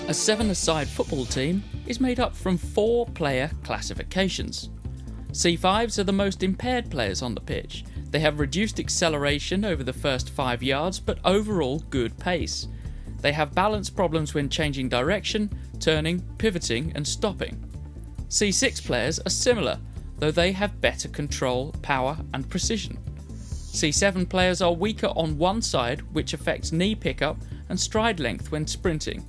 A seven-a-side football team is made up from 4 player classifications. C5s are the most impaired players on the pitch. They have reduced acceleration over the first 5 yards, but overall good pace. They have balance problems when changing direction, turning, pivoting and stopping. C6 players are similar, though they have better control, power and precision. C7 players are weaker on one side, which affects knee pickup and stride length when sprinting.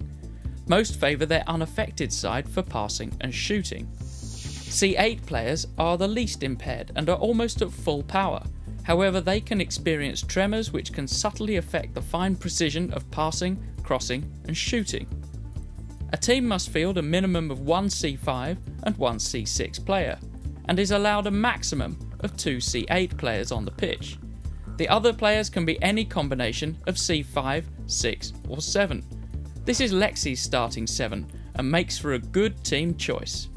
Most favour their unaffected side for passing and shooting. C8 players are the least impaired and are almost at full power. However, they can experience tremors which can subtly affect the fine precision of passing, crossing and shooting. A team must field a minimum of 1 C5 and 1 C6 player, and is allowed a maximum of 2 C8 players on the pitch. The other players can be any combination of C5, 6 or 7. This is Lexi's starting 7 and makes for a good team choice.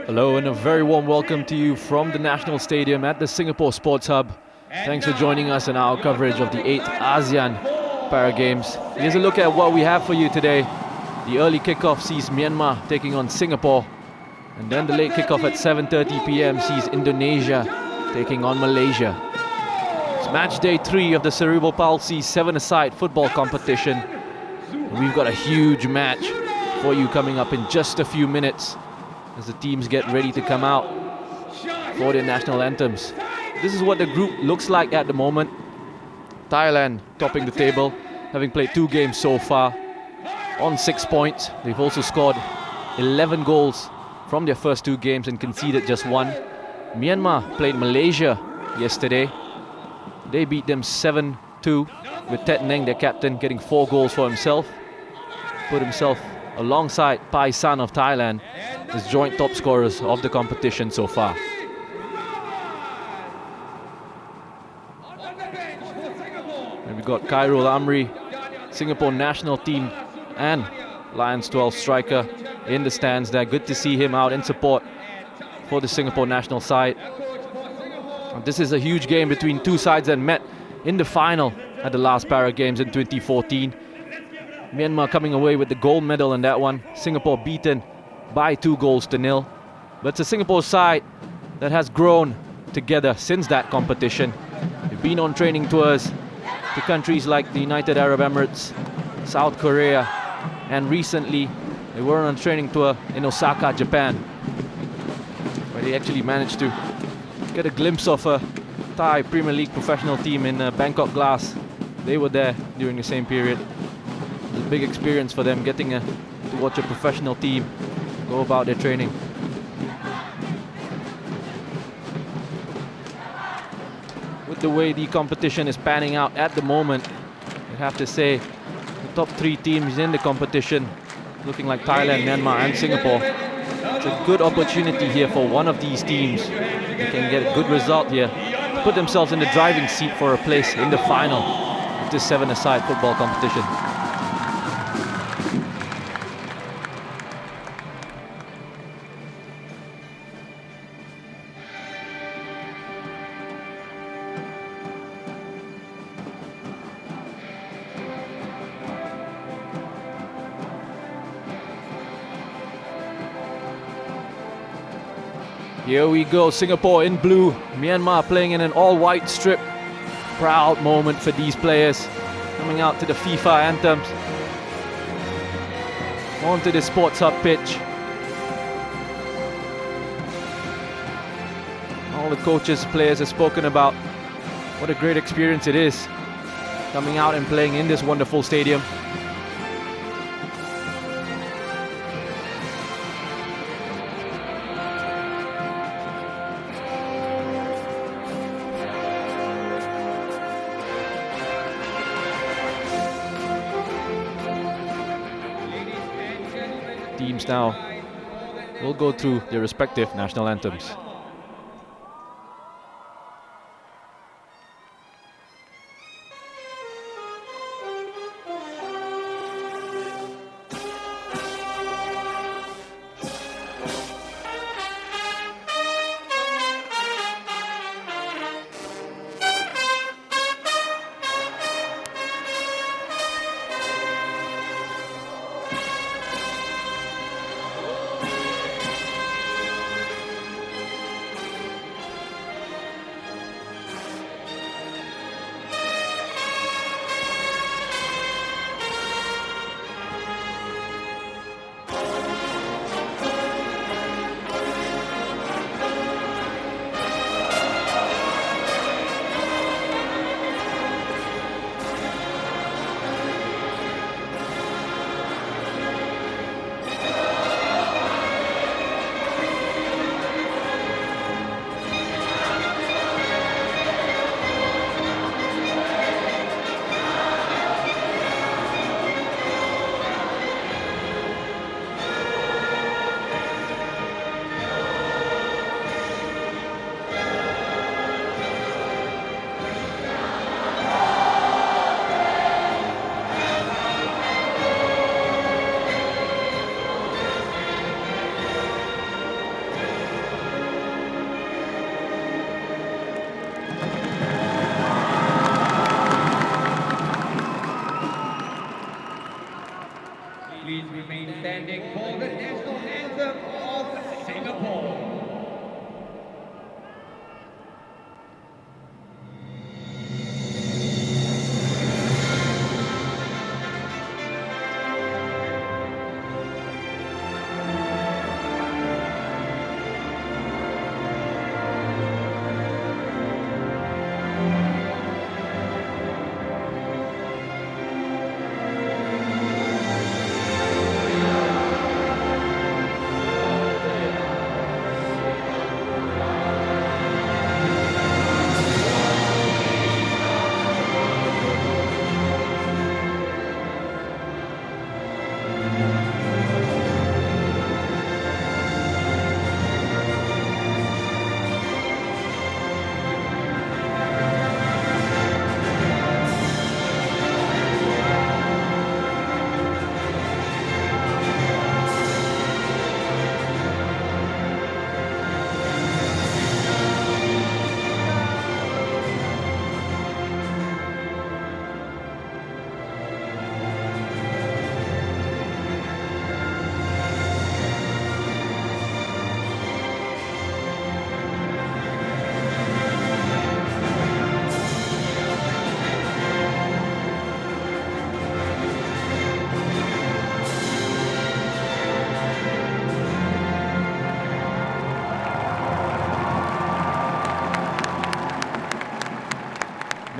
Hello and a very warm welcome to you from the National Stadium at the Singapore Sports Hub. Thanks for joining us in our coverage of the 8th ASEAN Para Games. Here's a look at what we have for you today. The early kickoff sees Myanmar taking on Singapore. And then the late kickoff at 7:30 p.m. sees Indonesia taking on Malaysia. It's match day 3 of the Cerebral Palsy 7-a-side football competition. We've got a huge match for you coming up in just a few minutes as the teams get ready to come out for their national anthems. This is what the group looks like at the moment. Thailand topping the table, having played 2 games so far on 6 points. They've also scored 11 goals from their first 2 games and conceded just 1. Myanmar played Malaysia yesterday. They beat them 7-2 with Tet Neng, their captain, getting 4 goals for himself. Put himself alongside Pai San of Thailand as joint top scorers of the competition so far. And we got Khairul Amri, Singapore national team and Lions 12 striker in the stands there. Good to see him out in support for the Singapore national side. And this is a huge game between 2 sides that met in the final at the last Para Games in 2014. Myanmar coming away with the gold medal in that one. Singapore beaten by 2-0. But it's a Singapore side that has grown together since that competition. They've been on training tours to countries like the United Arab Emirates, South Korea, and recently they were on a training tour in Osaka, Japan, where they actually managed to get a glimpse of a Thai Premier League professional team in Bangkok Glass. They were there during the same period. It was a big experience for them getting to watch a professional team go about their training. With the way the competition is panning out at the moment, I have to say the top 3 teams in the competition, looking like Thailand, Myanmar and Singapore. It's a good opportunity here for one of these teams. They can get a good result here to put themselves in the driving seat for a place in the final of this 7-a-side football competition. Here we go, Singapore in blue, Myanmar playing in an all-white strip. Proud moment for these players, coming out to the FIFA anthems. Onto the Sports Hub pitch. All the coaches, players have spoken about what a great experience it is, coming out and playing in this wonderful stadium. Teams now will go through their respective national anthems.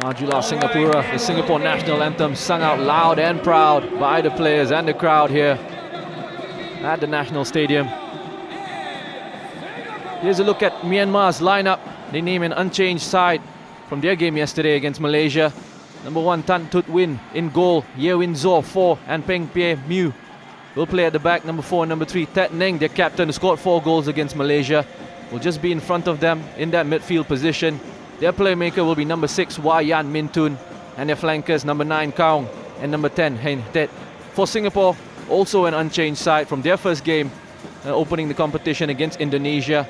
Majula Singapura, the Singapore national anthem sung out loud and proud by the players and the crowd here at the National Stadium. Here's a look at Myanmar's lineup. They name an unchanged side from their game yesterday against Malaysia. Number 1, Tan Tut Win in goal, Ye Win Zaw 4 and Peng Pie Mew will play at the back. Number 4 and number 3, Tet Neng, their captain, who scored 4 goals against Malaysia, will just be in front of them in that midfield position. Their playmaker will be number 6, Wayan Mintun, and their flankers number 9, Kaung, and number 10, Hein Tet. For Singapore, also an unchanged side from their first game, opening the competition against Indonesia.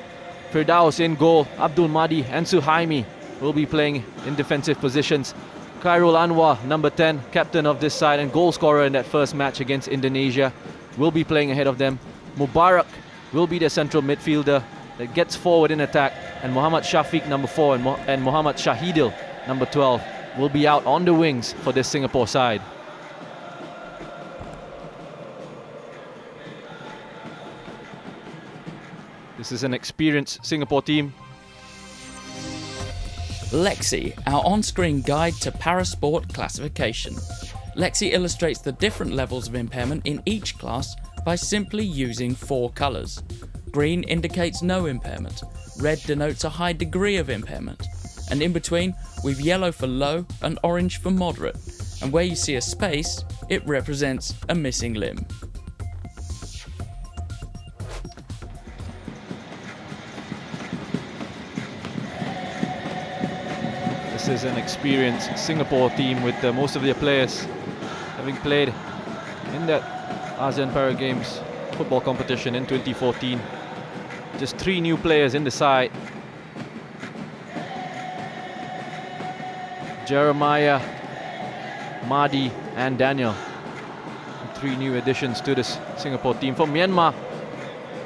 Firdaus in goal, Abdul Mahdi and Suhaimi will be playing in defensive positions. Khairul Anwar, number 10, captain of this side and goal scorer in that first match against Indonesia, will be playing ahead of them. Mubarak will be their central midfielder that gets forward in attack, and Muhammad Shafiq, number 4, and Muhammad Shahidil, number 12, will be out on the wings for this Singapore side. This is an experienced Singapore team. Lexi, our on-screen guide to parasport classification. Lexi illustrates the different levels of impairment in each class by simply using 4 colours. Green indicates no impairment, red denotes a high degree of impairment, and in between we've yellow for low and orange for moderate, and where you see a space, it represents a missing limb. This is an experienced Singapore team with most of their players having played in that ASEAN Para Games football competition in 2014. Just 3 new players in the side. Jeremiah, Mahdi and Daniel. 3 new additions to this Singapore team. For Myanmar,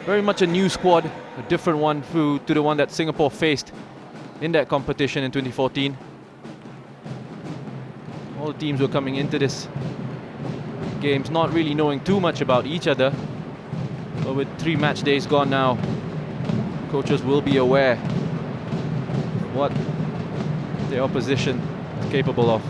very much a new squad, a different one to the one that Singapore faced in that competition in 2014. All the teams were coming into this games not really knowing too much about each other, but with 3 match days gone now, coaches will be aware of what the opposition is capable of.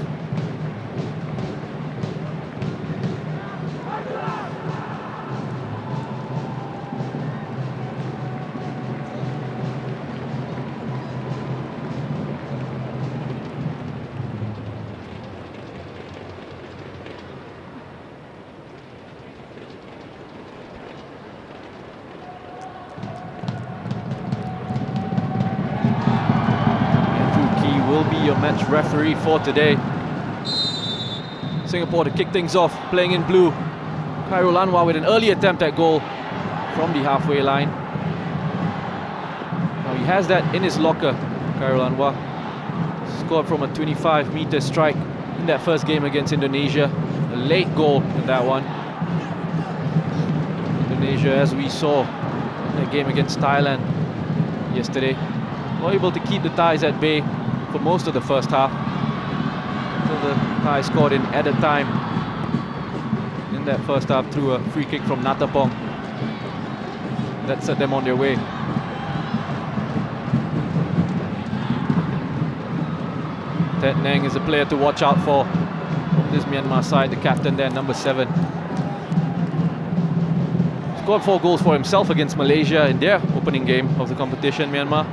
Your match referee for today. Singapore to kick things off, playing in blue. Khairul Anwar with an early attempt at goal from the halfway line. Now he has that in his locker, Khairul Anwar. Scored from a 25-meter strike in that first game against Indonesia. A late goal in that one. Indonesia, as we saw, their game against Thailand yesterday. Were able to keep the Thais at bay for most of the first half until the Thais scored in added time in that first half through a free kick from Natapong. That set them on their way. Tet Neng is a player to watch out for from this Myanmar side, the captain there, number 7. Scored 4 goals for himself against Malaysia in their opening game of the competition. Myanmar,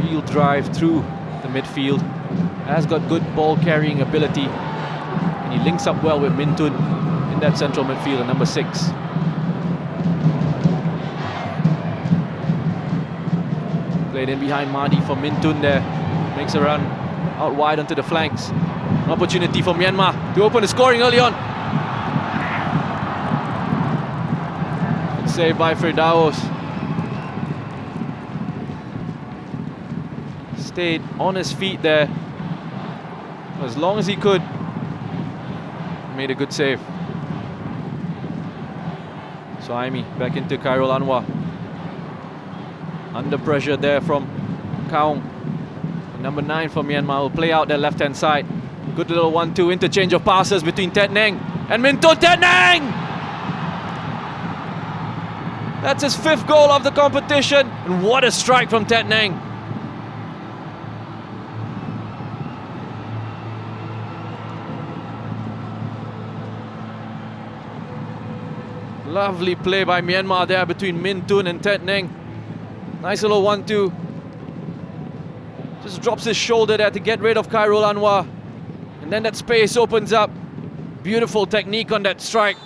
real drive through the midfield, has got good ball carrying ability, and he links up well with Min Tun in that central midfield at number 6. Played in behind Mahdi for Min Tun there, makes a run out wide onto the flanks. An opportunity for Myanmar to open the scoring early on. Good save by Firdaus. Stayed on his feet there as long as he could. Made a good save. Suhaimi back into Khairul Anwar. Under pressure there from Kaung. Number 9 for Myanmar will play out their left-hand side. Good little 1-2 interchange of passes between Tet Neng and Min Tun. Tet Neng! That's his 5th goal of the competition, and what a strike from Tet Neng. Lovely play by Myanmar there between Min Tun and Tet Neng. Nice little 1-2. Just drops his shoulder there to get rid of Khairul Anwar. And then that space opens up. Beautiful technique on that strike.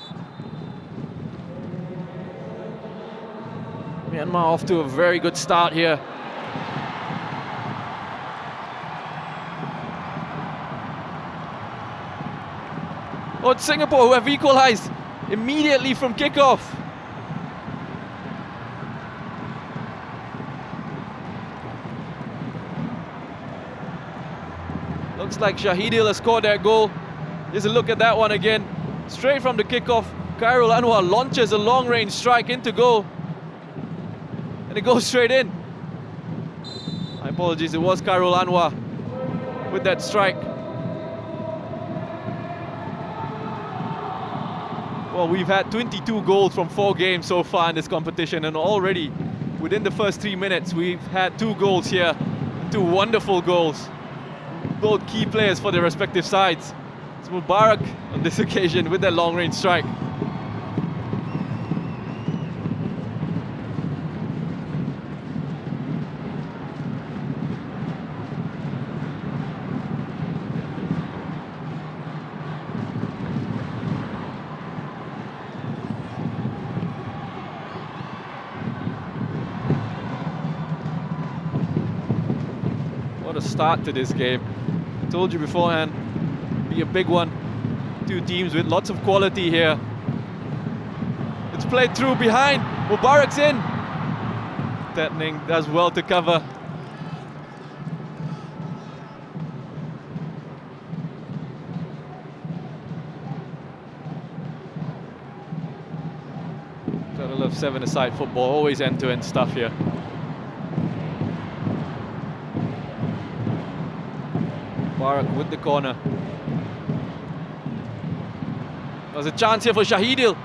Myanmar off to a very good start here. Oh, it's Singapore who have equalized immediately from kickoff. Looks like Shahidil has scored that goal. Here's a look at that one again. Straight from the kickoff, Khairul Anwar launches a long-range strike into goal. And it goes straight in. My apologies, it was Khairul Anwar with that strike. Well, we've had 22 goals from 4 games so far in this competition, and already within the first 3 minutes we've had 2 goals here. 2 wonderful goals. Both key players for their respective sides. It's Mubarak on this occasion with that long-range strike. What a start to this game. I told you beforehand, be a big one. 2 teams with lots of quality here. It's played through behind. Mubarak's in. Tet Neng does well to cover. Gotta love 7-a-side football, always end-to-end stuff here. Mubarak with the corner. There's a chance here for Shahidil.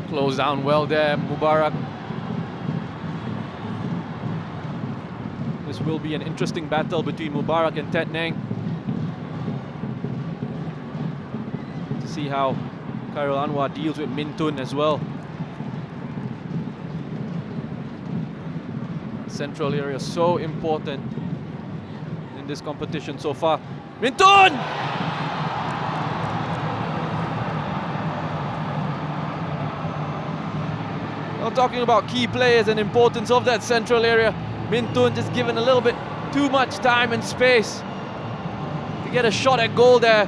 Close down well there, Mubarak. This will be an interesting battle between Mubarak and Tet Neng. To see how Khairul Anwar deals with Min Tun as well. Central area so important in this competition so far. Min Tun! Well, talking about key players and importance of that central area, Min Tun just given a little bit too much time and space to get a shot at goal there,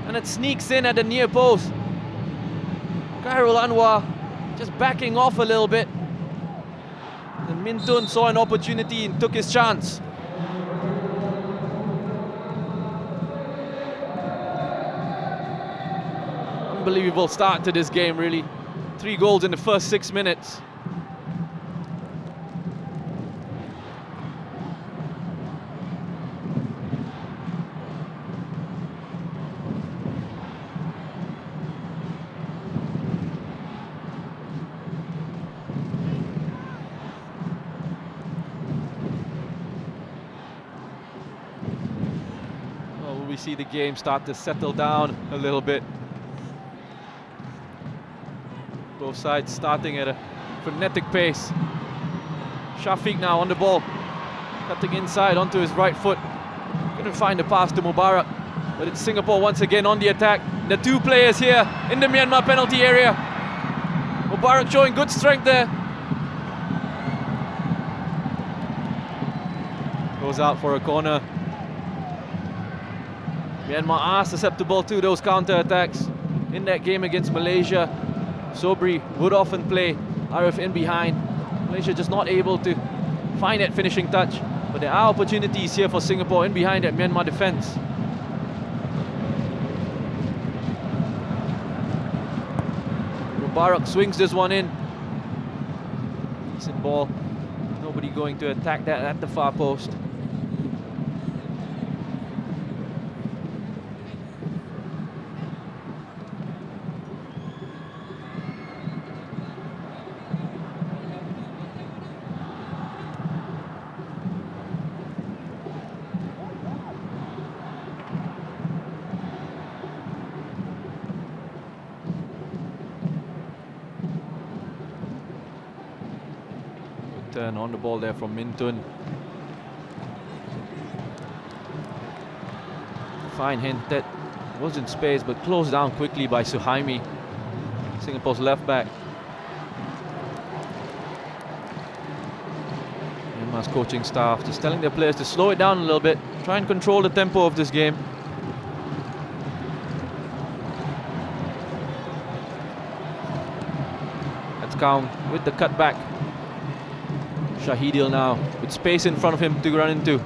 and it sneaks in at the near post. Khairul Anwar just backing off a little bit. And Min Tun saw an opportunity and took his chance. Unbelievable start to this game, really. 3 goals in the first 6 minutes. We see the game start to settle down a little bit. Both sides starting at a frenetic pace. Shafiq now on the ball, cutting inside onto his right foot. Couldn't find the pass to Mubarak, but it's Singapore once again on the attack. The 2 players here in the Myanmar penalty area. Mubarak showing good strength there. Goes out for a corner. Myanmar are susceptible to those counter-attacks. In that game against Malaysia, Sobri would often play Arif in behind. Malaysia just not able to find that finishing touch. But there are opportunities here for Singapore in behind that Myanmar defence. Mubarak swings this one in. Decent ball. Nobody going to attack that at the far post. Turn on the ball there from Min Tun. Fine hint that was in space but closed down quickly by Suhaimi, Singapore's left back. Myanmar's coaching staff just telling their players to slow it down a little bit, try and control the tempo of this game. That's Kaung with the cutback. Shahidil now with space in front of him to run into.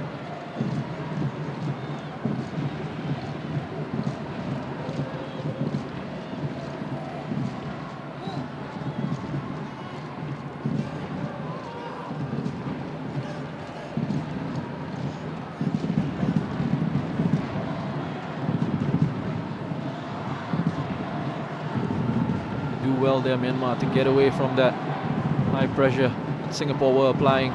Do well there, Myanmar, to get away from that high pressure Singapore were applying.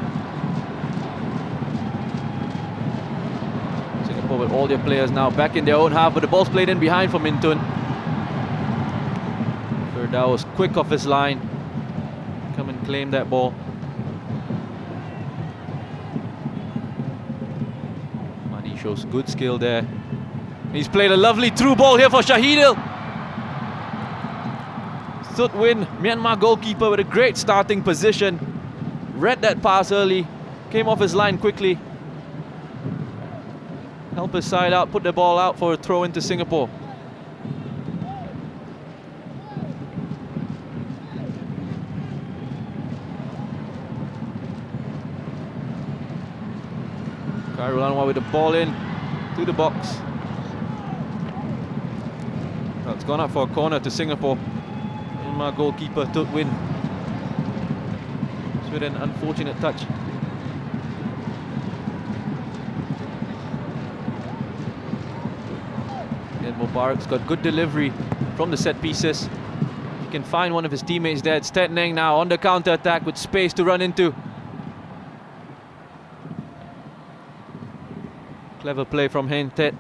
Singapore with all their players now back in their own half, but the ball's played in behind for Min Tun. Ferdau was quick off his line. Come and claim that ball. Madi shows good skill there. He's played a lovely through ball here for Shahidil. Sut Win, Myanmar goalkeeper, with a great starting position. Read that pass early, came off his line quickly. Help his side out, put the ball out for a throw into Singapore. Khairul Anwar with the ball in to the box. Well, it's gone up for a corner to Singapore. Myanmar goalkeeper Tut Win with an unfortunate touch. And Mubarak's got good delivery from the set pieces. He can find one of his teammates there. It's Tet Neng now on the counter attack with space to run into. Clever play from Hein Tet.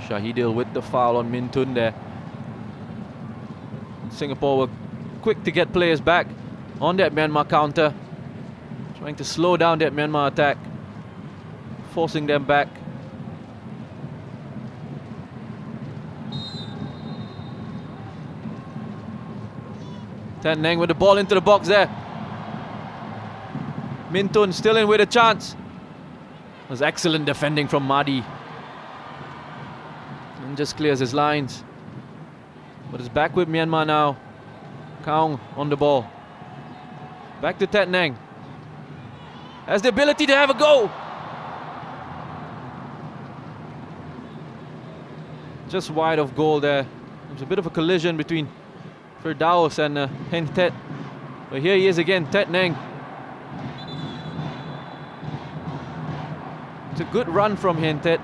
Shahidil with the foul on Min Tun there. Singapore were quick to get players back on that Myanmar counter, trying to slow down that Myanmar attack, forcing them back. Tan Neng with the ball into the box there. Min Tun still in with a chance. It was excellent defending from Madi. And just clears his lines. But it's back with Myanmar now. Kaung on the ball. Back to Tet Neng. Has the ability to have a go. Just wide of goal there. There's a bit of a collision between Firdaus and Hen Tet. But here he is again, Tet Neng. It's a good run from Hen Tet.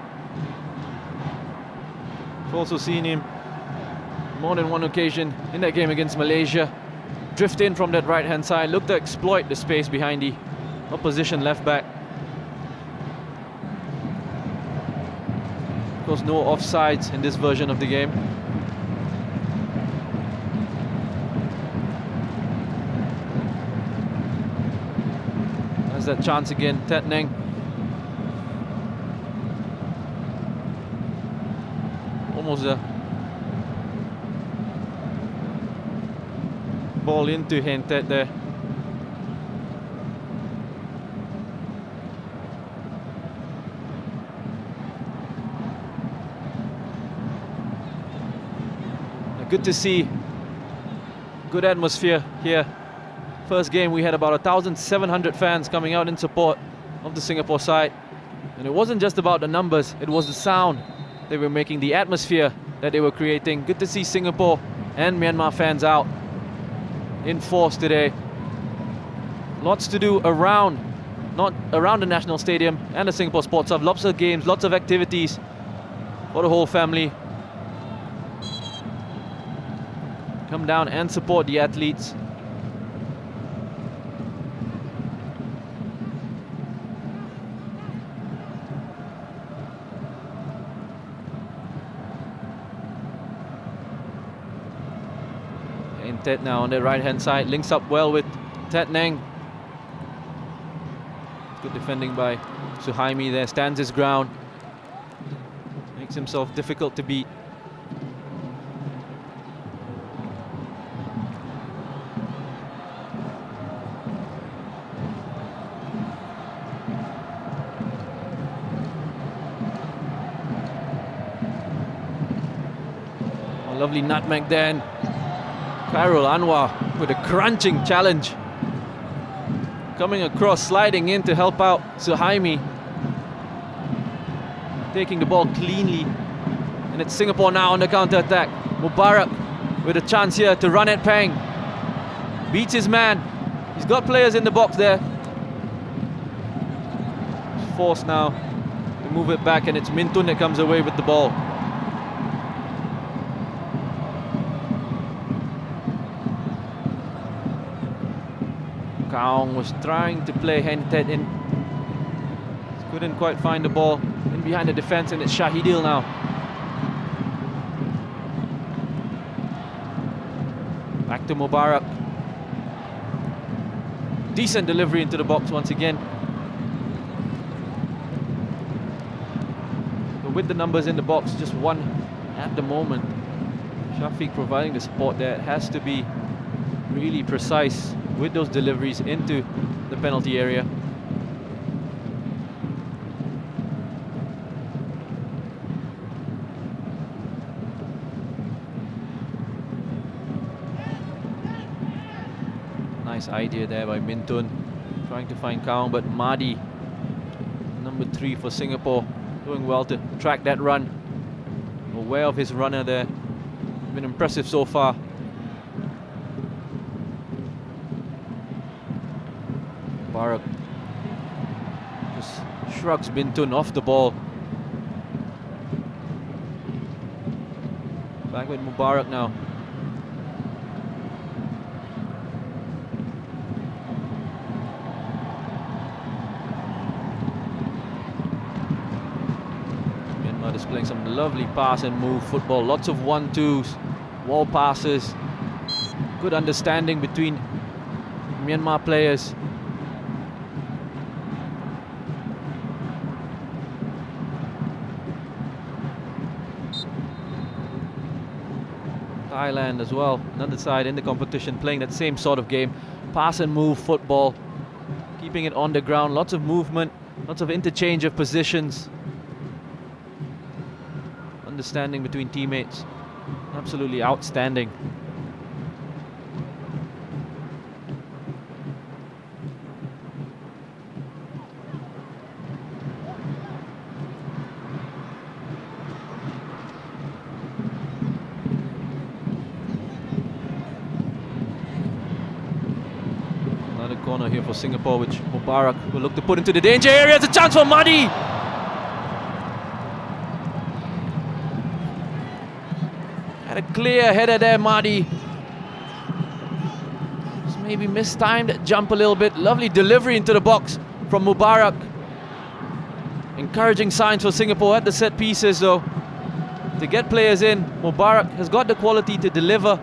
I've also seen him more than one occasion in that game against Malaysia. Drift in from that right hand side, look to exploit the space behind the opposition left back. Of course, no offsides in this version of the game. There's that chance again, Tet Neng. Almost a ball into Hen Tet there. Good to see. Good atmosphere here. First game we had about 1,700 fans coming out in support of the Singapore side. And it wasn't just about the numbers, it was the sound they were making, the atmosphere that they were creating. Good to see Singapore and Myanmar fans out in force today. Lots to do around the National Stadium and the Singapore Sports Hub. Lots of games, lots of activities for the whole family. Come down and support the athletes. And Tet now on the right hand side, links up well with Tet Neng. Good defending by Suhaimi there, stands his ground. Makes himself difficult to beat. Lovely nutmeg then. Khairul Anwar with a crunching challenge. Coming across, sliding in to help out Suhaimi. Taking the ball cleanly. And it's Singapore now on the counter-attack. Mubarak with a chance here to run at Pang. Beats his man. He's got players in the box there. He's forced now to move it back, and it's Mintun that comes away with the ball. Kaung was trying to play Hen Tet in. Couldn't quite find the ball in behind the defense, and it's Shahidil now. Back to Mubarak. Decent delivery into the box once again. But with the numbers in the box, just one at the moment. Shafiq providing the support there. It has to be really precise with those deliveries into the penalty area. Nice idea there by Mintun, trying to find Kaung, but Mahdi, number 3 for Singapore, doing well to track that run. Aware of his runner there. Been impressive so far. Mubarak just shrugs Mintun off the ball. Back with Mubarak now. Myanmar displaying some lovely pass and move football. Lots of 1-2s, wall passes. Good understanding between Myanmar players. Thailand as well, another side in the competition, playing that same sort of game. Pass and move football, keeping it on the ground, lots of movement, lots of interchange of positions. understanding between teammates. Absolutely outstanding. Another corner here for Singapore, which Mubarak will look to put into the danger area. It's a chance for Madi. Had a clear header there, Madi. Just maybe mistimed that jump a little bit. Lovely delivery into the box from Mubarak. Encouraging signs for Singapore at the set pieces, though. To get players in, Mubarak has got the quality to deliver.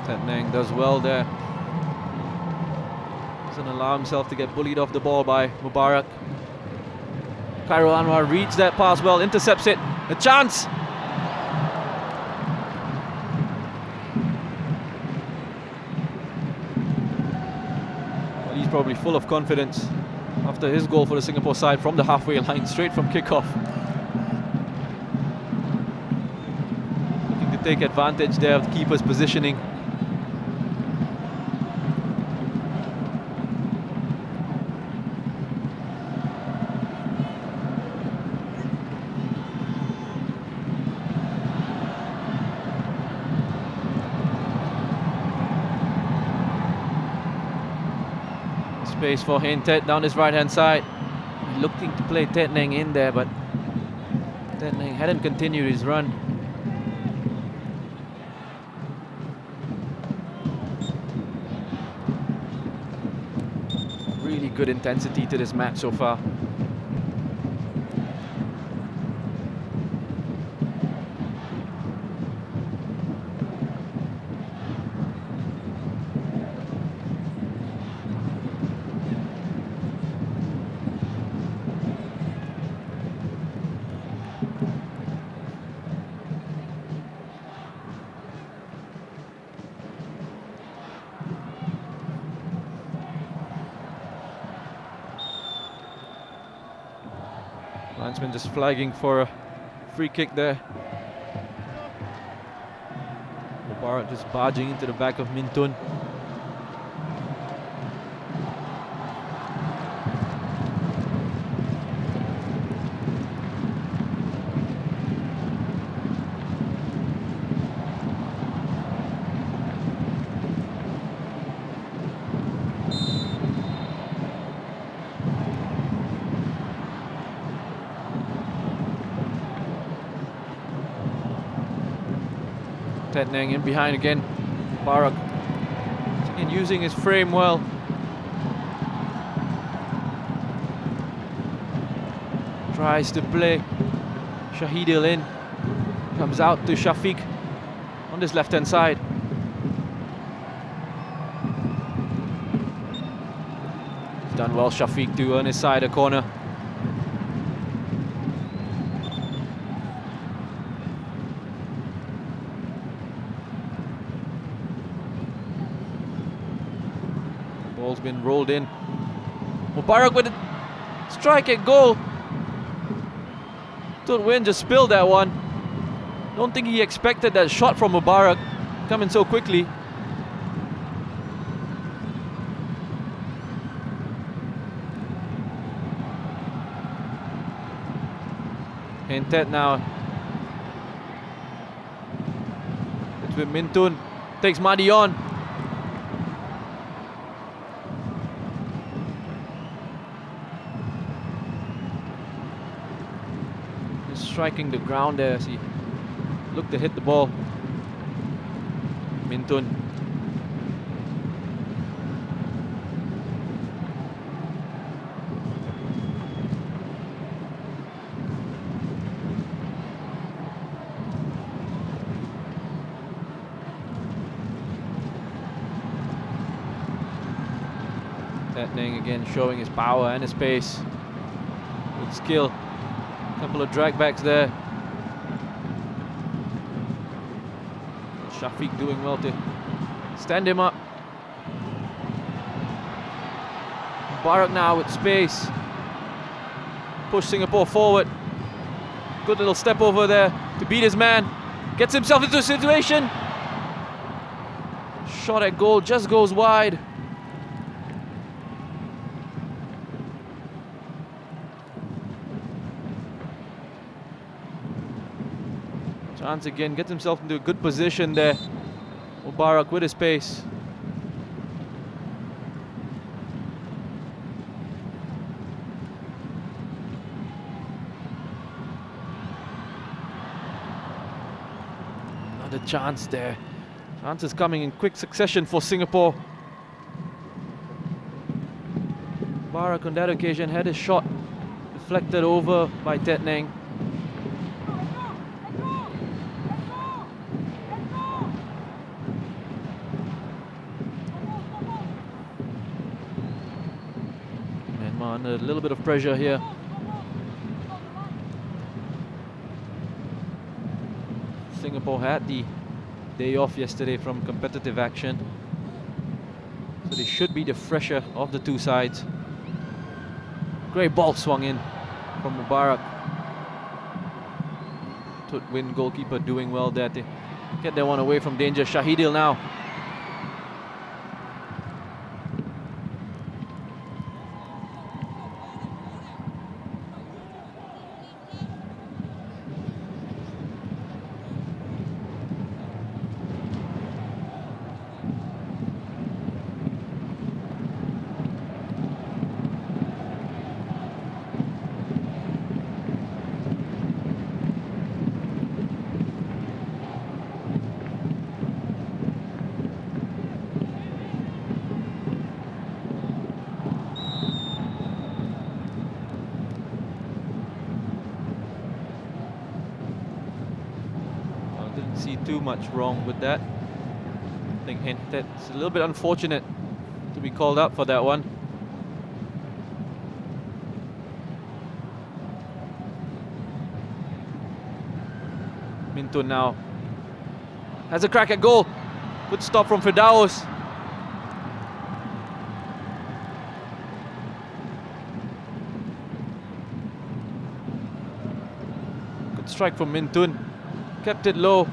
Tet Neng does well there. Doesn't allow himself to get bullied off the ball by Mubarak. Khairul Anwar reads that pass well, intercepts it. A chance! Well, he's probably full of confidence after his goal for the Singapore side from the halfway line, straight from kickoff. Looking to take advantage there of the keeper's positioning. Space for Hein Tet down his right hand side. Looking to play Tet Neng in there, but Tet Neng hadn't continued his run. Really good intensity to this match so far. Linesman just flagging for a free kick there. Mubarak just barging into the back of Min Tun. Tet Neng in behind again. Mubarak again using his frame well. Tries to play Shahidil in. Comes out to Shafiq on this left hand side. He's done well, Shafiq, to earn his side a corner. Ball's been rolled in. Mubarak with a strike at goal. Tut Nguyen just spilled that one. Don't think he expected that shot from Mubarak coming so quickly. Hein Tet now. It's with Min Tun. Takes Madi on. Striking the ground there as he looked to hit the ball. Min Tun. Tetning again showing his power and his pace with skill. Couple of drag backs there. Shafiq doing well to stand him up. Mubarak now with space. Push Singapore forward. Good little step over there to beat his man. Gets himself into a situation. Shot at goal just goes wide. Chance again, gets himself into a good position there. Mubarak with his pace. Another chance there. Chances coming in quick succession for Singapore. Mubarak on that occasion had his shot deflected over by Tetning. Myanmar under a little bit of pressure here. Singapore had the day off yesterday from competitive action, so they should be the fresher of the two sides. Great ball swung in from Mubarak. Tut Win goalkeeper doing well there to get that one away from danger. Shahidil now. Didn't see too much wrong with that. I think it's a little bit unfortunate to be called up for that one. Mintun now has a crack at goal. Good stop from Firdaus. Good strike from Mintun. Kept it low.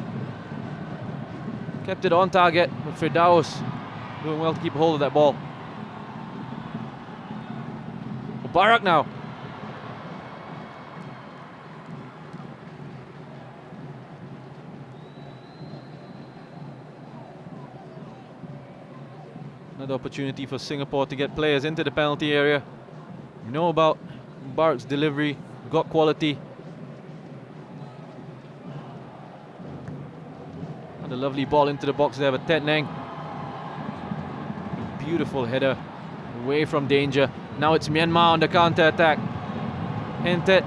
Kept it on target with Firdaus doing well to keep hold of that ball. Mubarak now. Another opportunity for Singapore to get players into the penalty area. We know about Mubarak's delivery, got quality. And a lovely ball into the box there, but Tetning. Beautiful header away from danger. Now it's Myanmar on the counter attack. Hentet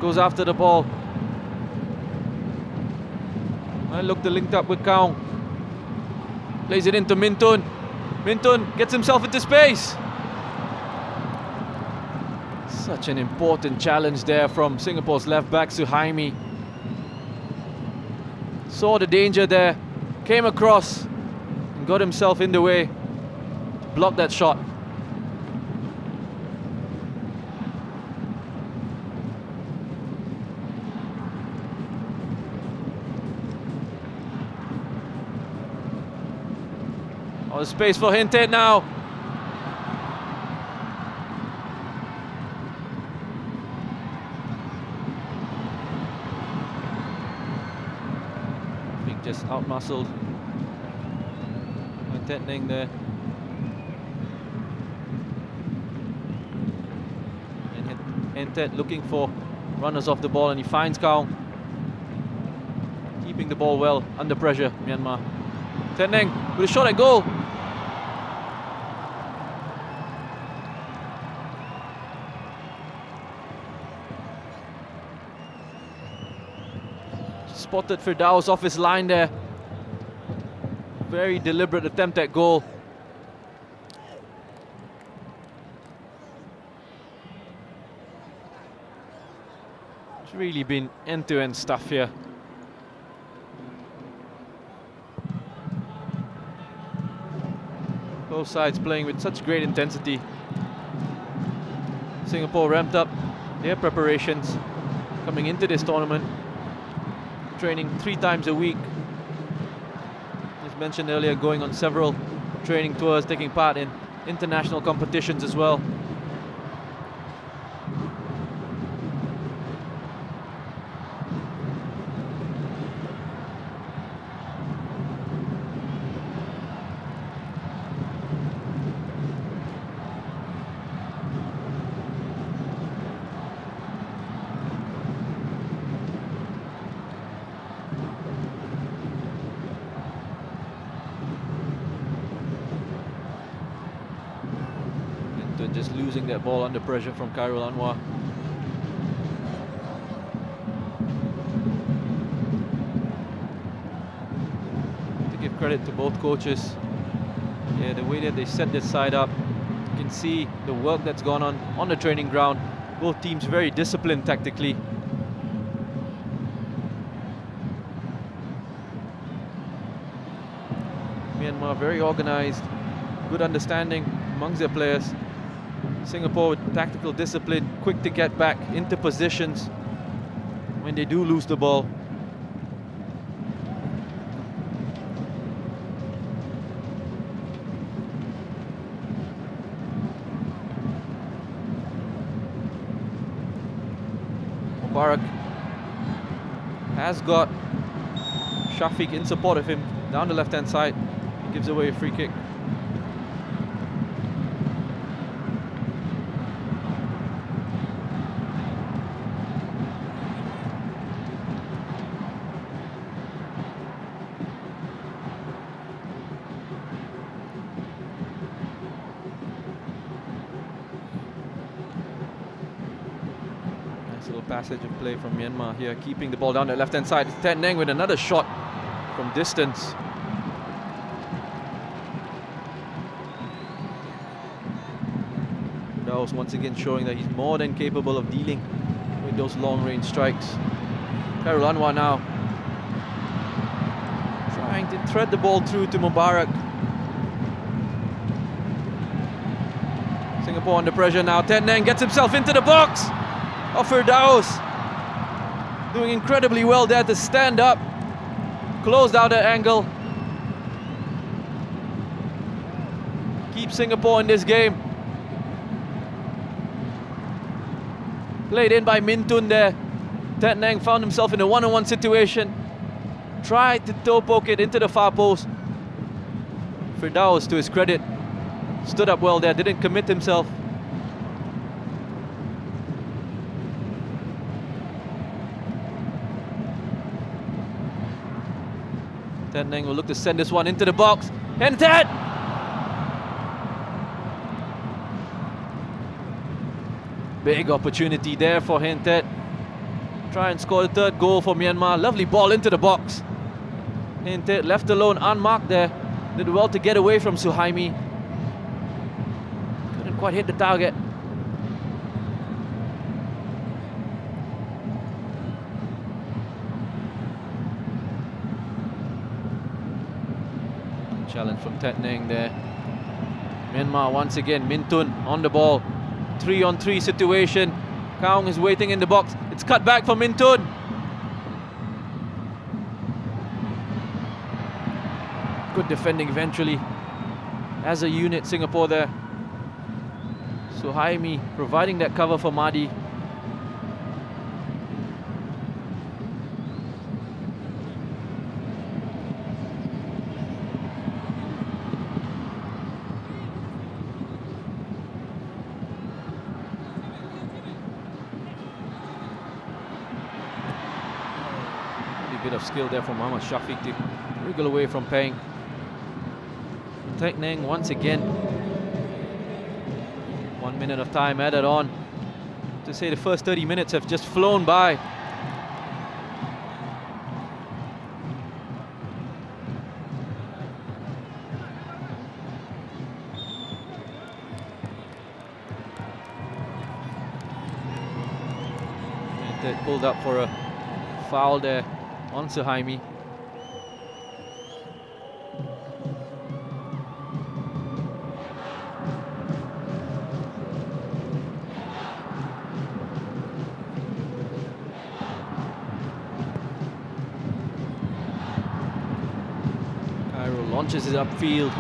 goes after the ball. And look, linked up with Kaung. Plays it into Mintun. Mintun gets himself into space. Such an important challenge there from Singapore's left back Suhaimi. Saw the danger there, came across and got himself in the way to block that shot. Oh, the space for Hentet now. Just out-muscled by Tetning there. And Hentet looking for runners off the ball, and he finds Kaung. Keeping the ball well under pressure, Myanmar. Tetning with a shot at goal. Spotted Firdaus off his line there. Very deliberate attempt at goal. It's really been end-to-end stuff here. Both sides playing with such great intensity. Singapore ramped up their preparations coming into this tournament, training 3 times a week. As mentioned earlier, going on several training tours, taking part in international competitions as well. Just losing that ball under pressure from Khairul Anwar. To give credit to both coaches. Yeah, the way that they set this side up, you can see the work that's gone on the training ground. Both teams very disciplined tactically. Myanmar very organized, good understanding amongst their players. Singapore with tactical discipline, quick to get back into positions when they do lose the ball. Mubarak has got Shafiq in support of him down the left-hand side. He gives away a free kick. Passage of play from Myanmar here, keeping the ball down the left-hand side. Tet Neng with another shot from distance. Daos once again showing that he's more than capable of dealing with those long-range strikes. Khairul Anwar now trying to thread the ball through to Mubarak. Singapore under pressure now. Tet Neng gets himself into the box. Firdaus doing incredibly well there to stand up, closed out that angle, keep Singapore in this game. Played in by Min Tun there. Tet Neng found himself in a one-on-one situation, tried to toe poke it into the far post. Firdaus, to his credit, stood up well there, didn't commit himself. Tet Neng will look to send this one into the box. And Tet! Big opportunity there for Hen Tet. Try and score the 3rd goal for Myanmar. Lovely ball into the box. Hen Tet left alone, unmarked there. Did well to get away from Suhaimi. Couldn't quite hit the target. Challenge from Tet Neng there. Myanmar once again, Min Tun on the ball. 3-on-3 situation. Kaung is waiting in the box. It's cut back for Min Tun. Good defending eventually. As a unit, Singapore there. Suhaimi providing that cover for Mahdi. Bit of skill there from Muhammad Shafiq to wriggle away from Peng. Tet Neng once again. 1 minute of time added on. To say the first 30 minutes have just flown by. That pulled up for a foul there on Suhaimi. Launches it upfield.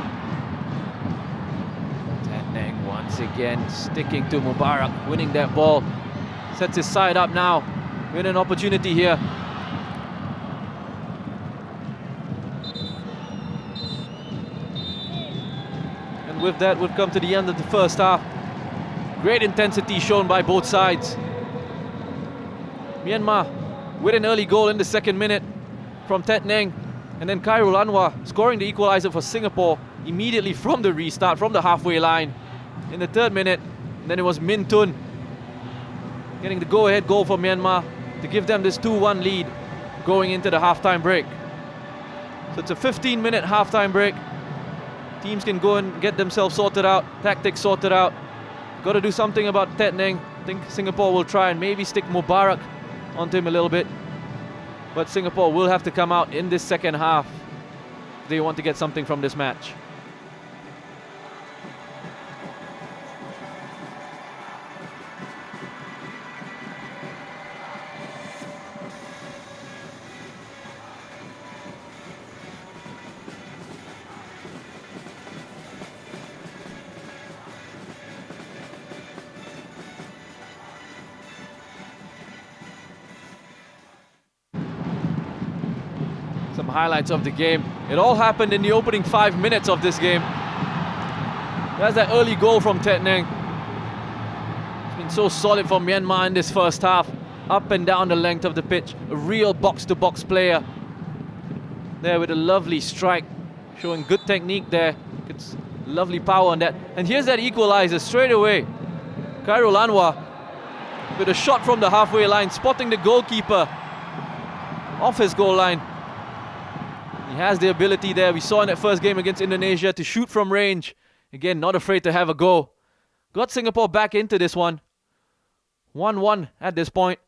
Teneng once again sticking to Mubarak, winning that ball. Sets his side up now. Win an opportunity here. And with that, we've come to the end of the first half. Great intensity shown by both sides. Myanmar with an early goal in the second minute from Teneng. And then Khairul Anwar scoring the equalizer for Singapore immediately from the restart, from the halfway line in the third minute. And then it was Min Tun getting the go-ahead goal for Myanmar to give them this 2-1 lead going into the halftime break. So it's a 15-minute halftime break. Teams can go and get themselves sorted out, tactics sorted out. Got to do something about Tet Neng. I think Singapore will try and maybe stick Mubarak onto him a little bit. But Singapore will have to come out in this second half if they want to get something from this match. Some highlights of the game. It all happened in the opening 5 minutes of this game. There's that early goal from Tet Neng. It's been so solid for Myanmar in this first half. Up and down the length of the pitch. A real box-to-box player. There with a lovely strike. Showing good technique there. It's lovely power on that. And here's that equalizer straight away. Khairul Anwar with a shot from the halfway line, spotting the goalkeeper off his goal line. He has the ability there. We saw in that first game against Indonesia to shoot from range. Again, not afraid to have a go. Got Singapore back into this one. 1-1 at this point.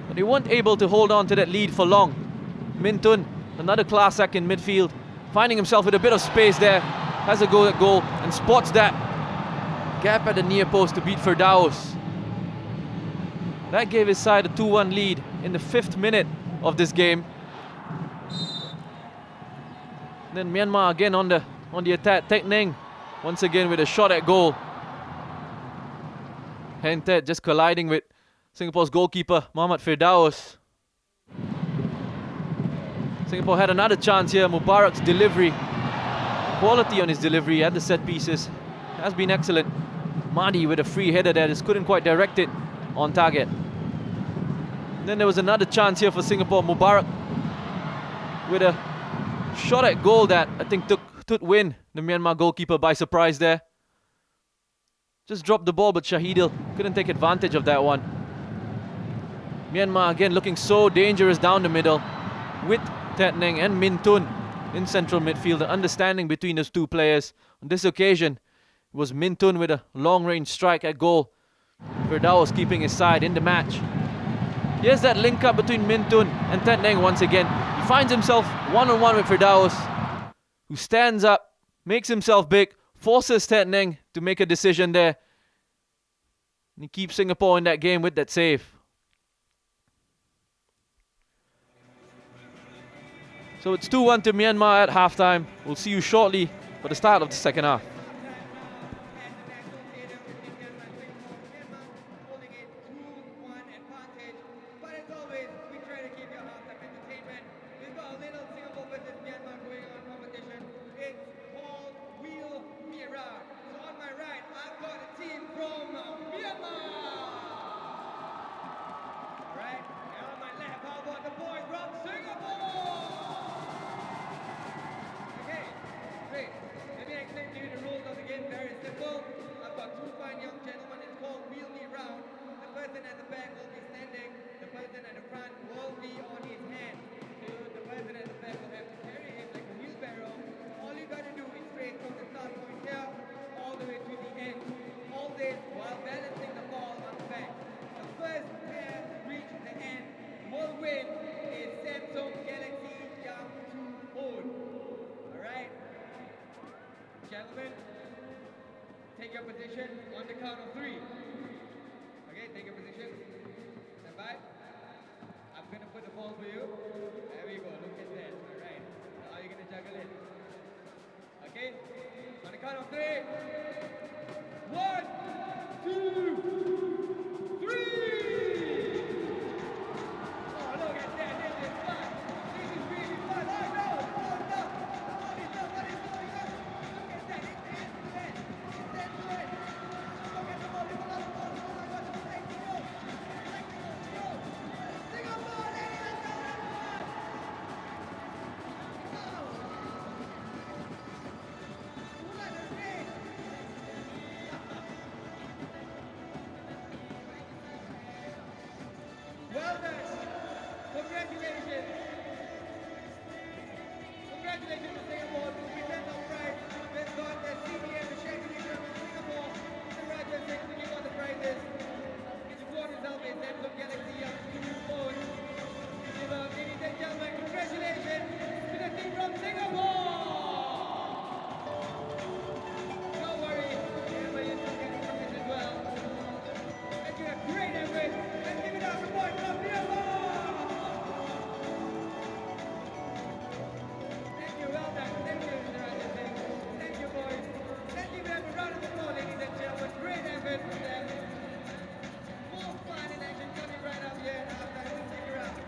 But they weren't able to hold on to that lead for long. Min Tun, another class act in midfield. Finding himself with a bit of space there. Has a go at goal and spots that gap at the near post to beat Firdaus. That gave his side a 2-1 lead in the 5th minute of this game. Then Myanmar again on the attack. Tet Neng once again with a shot at goal. And Tet just colliding with Singapore's goalkeeper Muhammad Firdaus. Singapore had another chance here. Mubarak's delivery, quality on his delivery at the set pieces has been excellent. Mahdi with a free header there, just couldn't quite direct it on target. Then there was another chance here for Singapore. Mubarak with a shot at goal that I think took Win, the Myanmar goalkeeper, by surprise there. Just dropped the ball, but Shahidil couldn't take advantage of that one. Myanmar again looking so dangerous down the middle with Tet Neng and Min Tun in central midfield. The understanding between those two players. On this occasion, it was Min Tun with a long-range strike at goal. Firdaus keeping his side in the match. Here's that link up between Min Tun and Tet Neng once again. He finds himself one-on-one with Firdaus, who stands up, makes himself big, forces Tet Neng to make a decision there. And he keeps Singapore in that game with that save. So it's 2-1 to Myanmar at halftime. We'll see you shortly for the start of the second half. Let me explain to you the rules gentlemen, take your position on the count of 3. Okay, take your position. Stand by. I'm gonna put the ball for you. There we go, look at that. Alright. Now you're gonna juggle it. Okay? On the count of 3. 1, 2, 3! Oh, look at that. This is fun. This is really fun. Oh no! Oh no! What is up? What is going on? Look at that. It's that. It's that good. Look at the ball. Look at the ball. Oh my God. Thank you. Thank you. Singapore, ladies and gentlemen! Wow! What a day! Well done! Congratulations! Congratulations to Singapore to present our prize. We've got the CBM, the Shaking from Singapore, the Raja Singh to give out the prizes. It's a quarter result is Samsung Galaxy M2 phone. Ladies and gentlemen, congratulations to the team from Singapore! Don't worry, everybody is getting prizes as well. Let's do a great effort. Let's give it up for boys from Singapore! Thank you, well done. Thank you, Mr. Raja Singh. Thank you, boys. Let's give them a round of applause, ladies and gentlemen. Great effort from them. More fun and action coming right up here after. We'll stick around.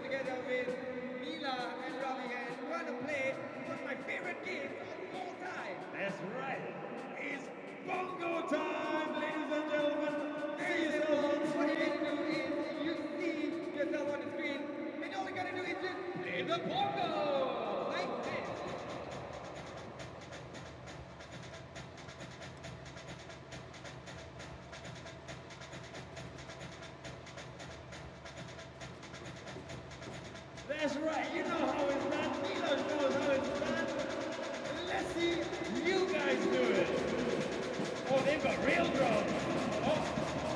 Together with Mila and Ravi, and we're going to play one of my favorite games of all time. That's right. It's bongo time, ladies and gentlemen. Very simple. What you need to do is you see yourself on the screen, and all you got to do is just play the bongo like this. That's right. You know how it's done. Mila knows how it's done. Let's see you guys do it. Oh, they've got real drums. Oh,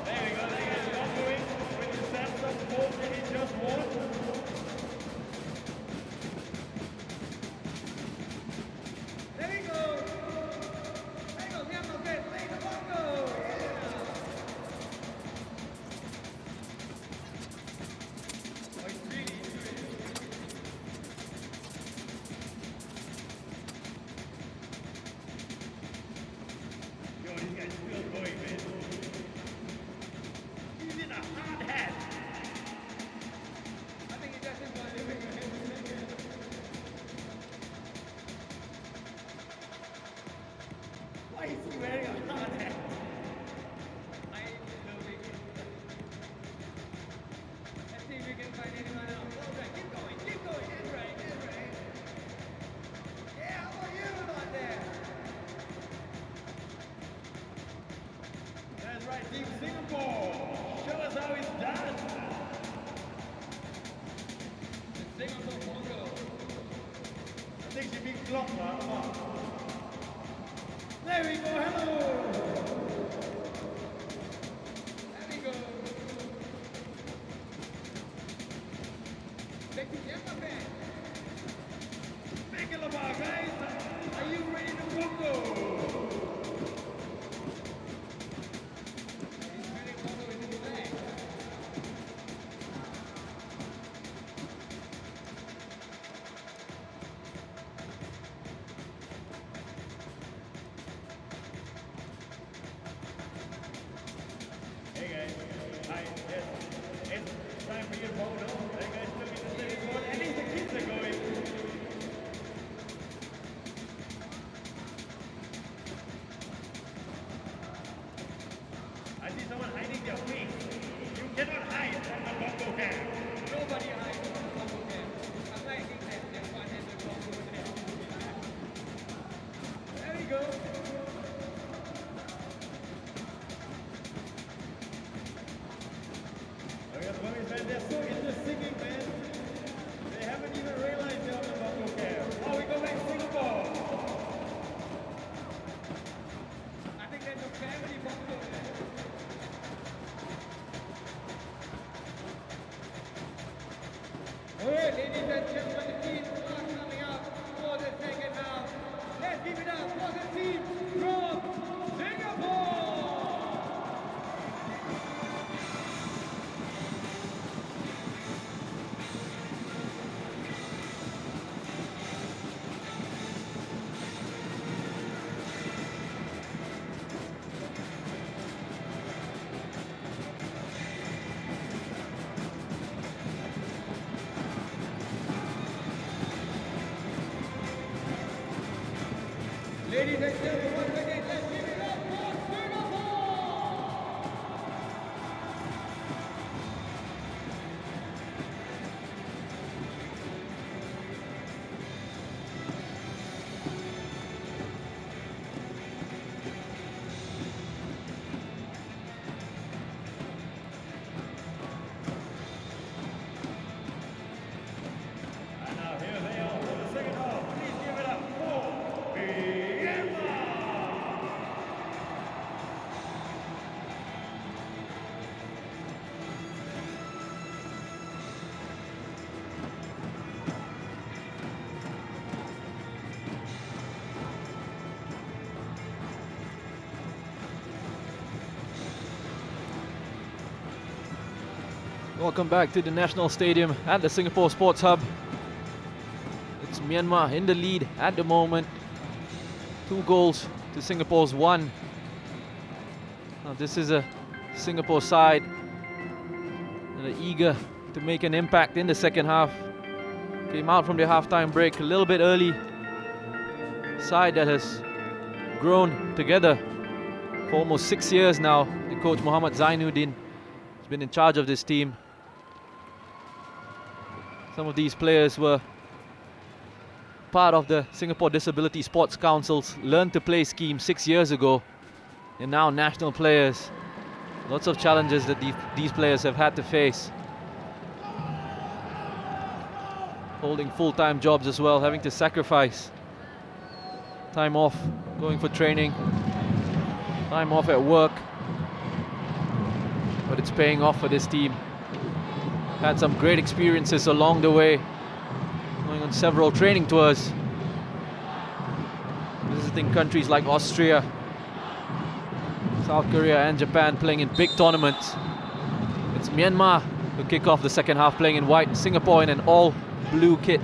there we go. They guys are doing with the Samsung Fold in just one. There we go. There we go. Piano band. Play the bongo. Yeah. Oh, it's really good. Sticks your big clock, man. Come on. There we go. Hello. There we go. Make it about, guys. Are you ready to go? Hey guys, hi, yes, it's time for your photo. Hey guys, look at the steady board. At least the kids are going. I see someone hiding their face. You cannot hide from the bongo cam. Nobody hides from the bongo cam. I'm liking that. That's why there's a bongo there. There we go. They're so into singing, man. They haven't even realized they're on the bongo cam. Oh, we go back to Singapore. I think there's a family bongo there. Alright, ladies and gentlemen, the teams are coming up for the second half. Let's give it up for the team from Singapore. Ladies and gentlemen, once again, let's give it up for Singapore! And now here they are for the second half. Please give it up for Myanmar! Welcome back to the National Stadium at the Singapore Sports Hub. It's Myanmar in the lead at the moment. 2 goals to Singapore's 1. Now this is a Singapore side that are eager to make an impact in the second half. Came out from their halftime break a little bit early. Side that has grown together for almost 6 years now. The coach Muhammad Zainuddin has been in charge of this team. Some of these players were part of the Singapore Disability Sports Council's Learn to Play scheme 6 years ago, and now national players. Lots of challenges that these players have had to face. Holding full-time jobs as well, having to sacrifice time off, going for training, time off at work. But it's paying off for this team. Had some great experiences along the way, going on several training tours, visiting countries like Austria, South Korea and Japan, playing in big tournaments. It's Myanmar who kick off the second half playing in white, Singapore in an all blue kit.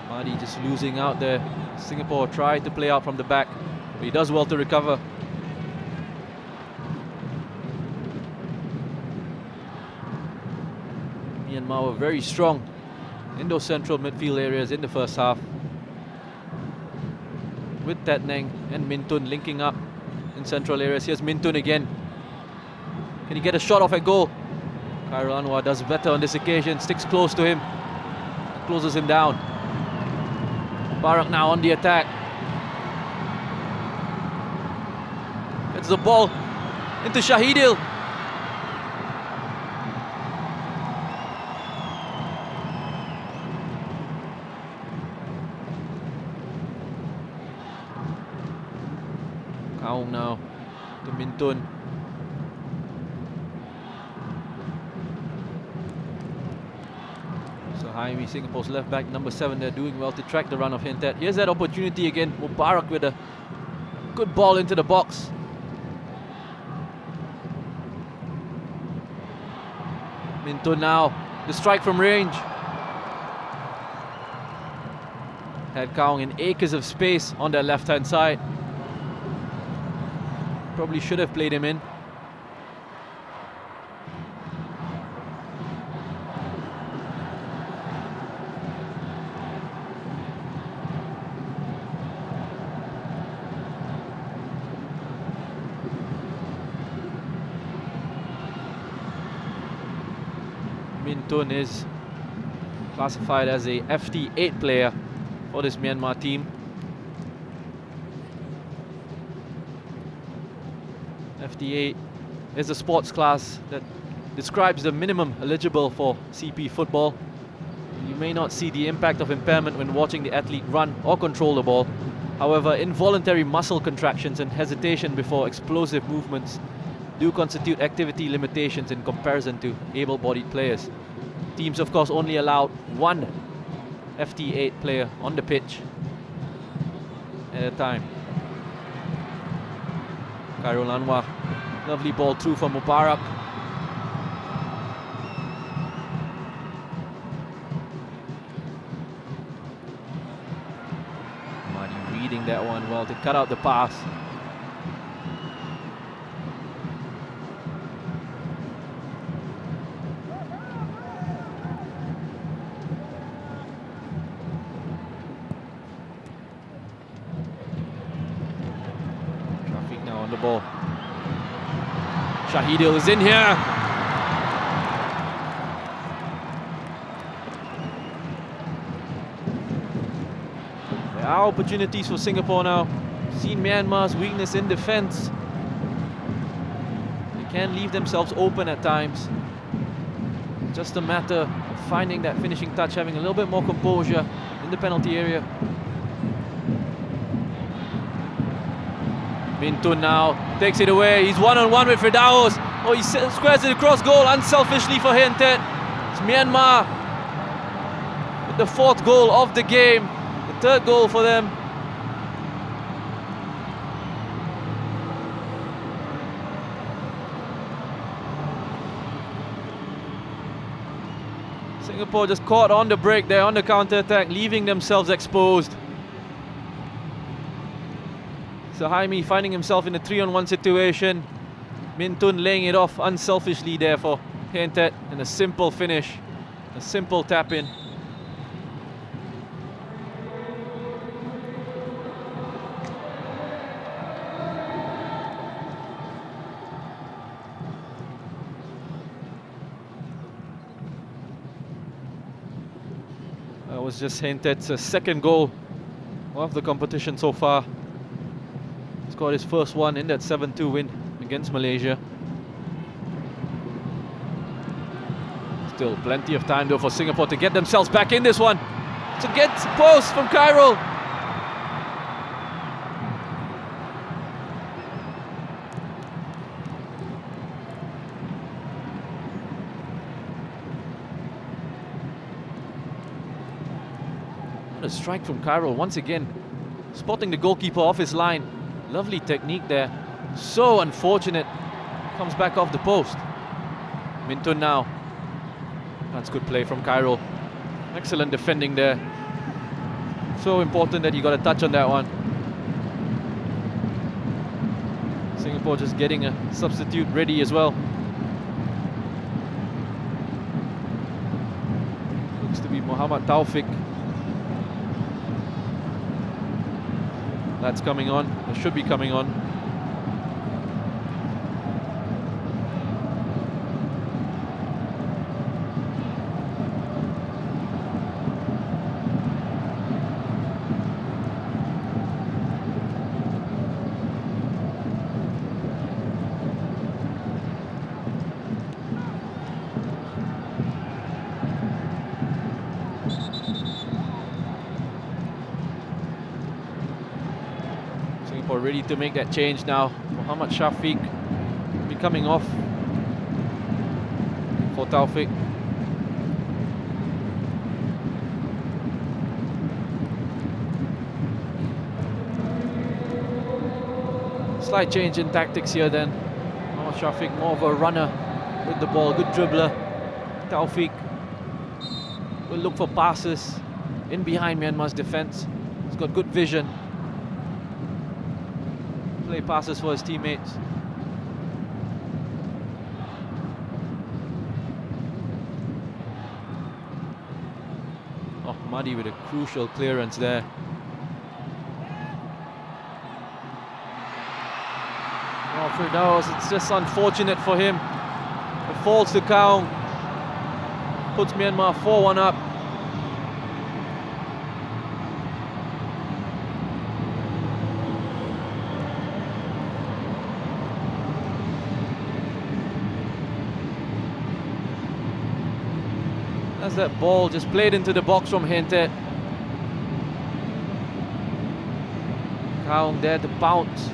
Mahdi just losing out there. Singapore tried to play out from the back, but he does well to recover. Myanmar were very strong in those central midfield areas in the first half, with Tet Neng and Min Tun linking up in central areas. Here's Min Tun again. Can he get a shot off at goal? Khairul Anwar does better on this occasion, sticks close to him, closes him down. Barak now on the attack. Gets the ball into Shahidil. Kaung now to Mintun. So Jaime, Singapore's left back, number 7, they're doing well to track the run of Hintet. Here's that opportunity again. Mubarak with a good ball into the box. Mintun now, the strike from range. Had Kaung in acres of space on their left-hand side. Probably should have played him in. Mintun is classified as a FT8 player for this Myanmar team. FT8 is a sports class that describes the minimum eligible for CP football. You may not see the impact of impairment when watching the athlete run or control the ball. However, involuntary muscle contractions and hesitation before explosive movements do constitute activity limitations in comparison to able-bodied players. Teams, of course, only allowed one FT8 player on the pitch at a time. Khairul Anwar, lovely ball through from Mubarak. Mahdi reading that one well to cut out the pass. The ball. Shahidil is in here. There are opportunities for Singapore now. Seen Myanmar's weakness in defense. They can leave themselves open at times. Just a matter of finding that finishing touch, having a little bit more composure in the penalty area. Mintun now takes it away. He's one-on-one with Firdaus. Oh, he squares it across goal unselfishly for Hintet. It's Myanmar with the 4th goal of the game, the 3rd goal for them. Singapore just caught on the break there on the counter-attack, leaving themselves exposed. So Jaime finding himself in a 3-on-1 situation. Mintun laying it off unselfishly there for Hintet, and a simple finish, a simple tap in. That was just Hintet's 2nd goal of the competition so far. Scored his first one in that 7-2 win against Malaysia. Still plenty of time though for Singapore to get themselves back in this one. To get post from Khairul. What a strike from Khairul once again. Spotting the goalkeeper off his line. Lovely technique there. So unfortunate. Comes back off the post. Mintun now. That's good play from Khairul. Excellent defending there. So important that he got a touch on that one. Singapore just getting a substitute ready as well. Looks to be Muhammad Taufik. That's coming on, or should be coming on. Singapore ready to make that change now. Muhammad Shafiq will be coming off for Taufik. Slight change in tactics here then. Muhammad Shafiq more of a runner with the ball, good dribbler. Taufik will look for passes in behind Myanmar's defense. He's got good vision. Play passes for his teammates. Oh, Madi with a crucial clearance there. Oh, Firdaus, it's just unfortunate for him. It falls to Kaung. Puts Myanmar 4-1 up. As that ball just played into the box from Hentet. Kaung there to pounce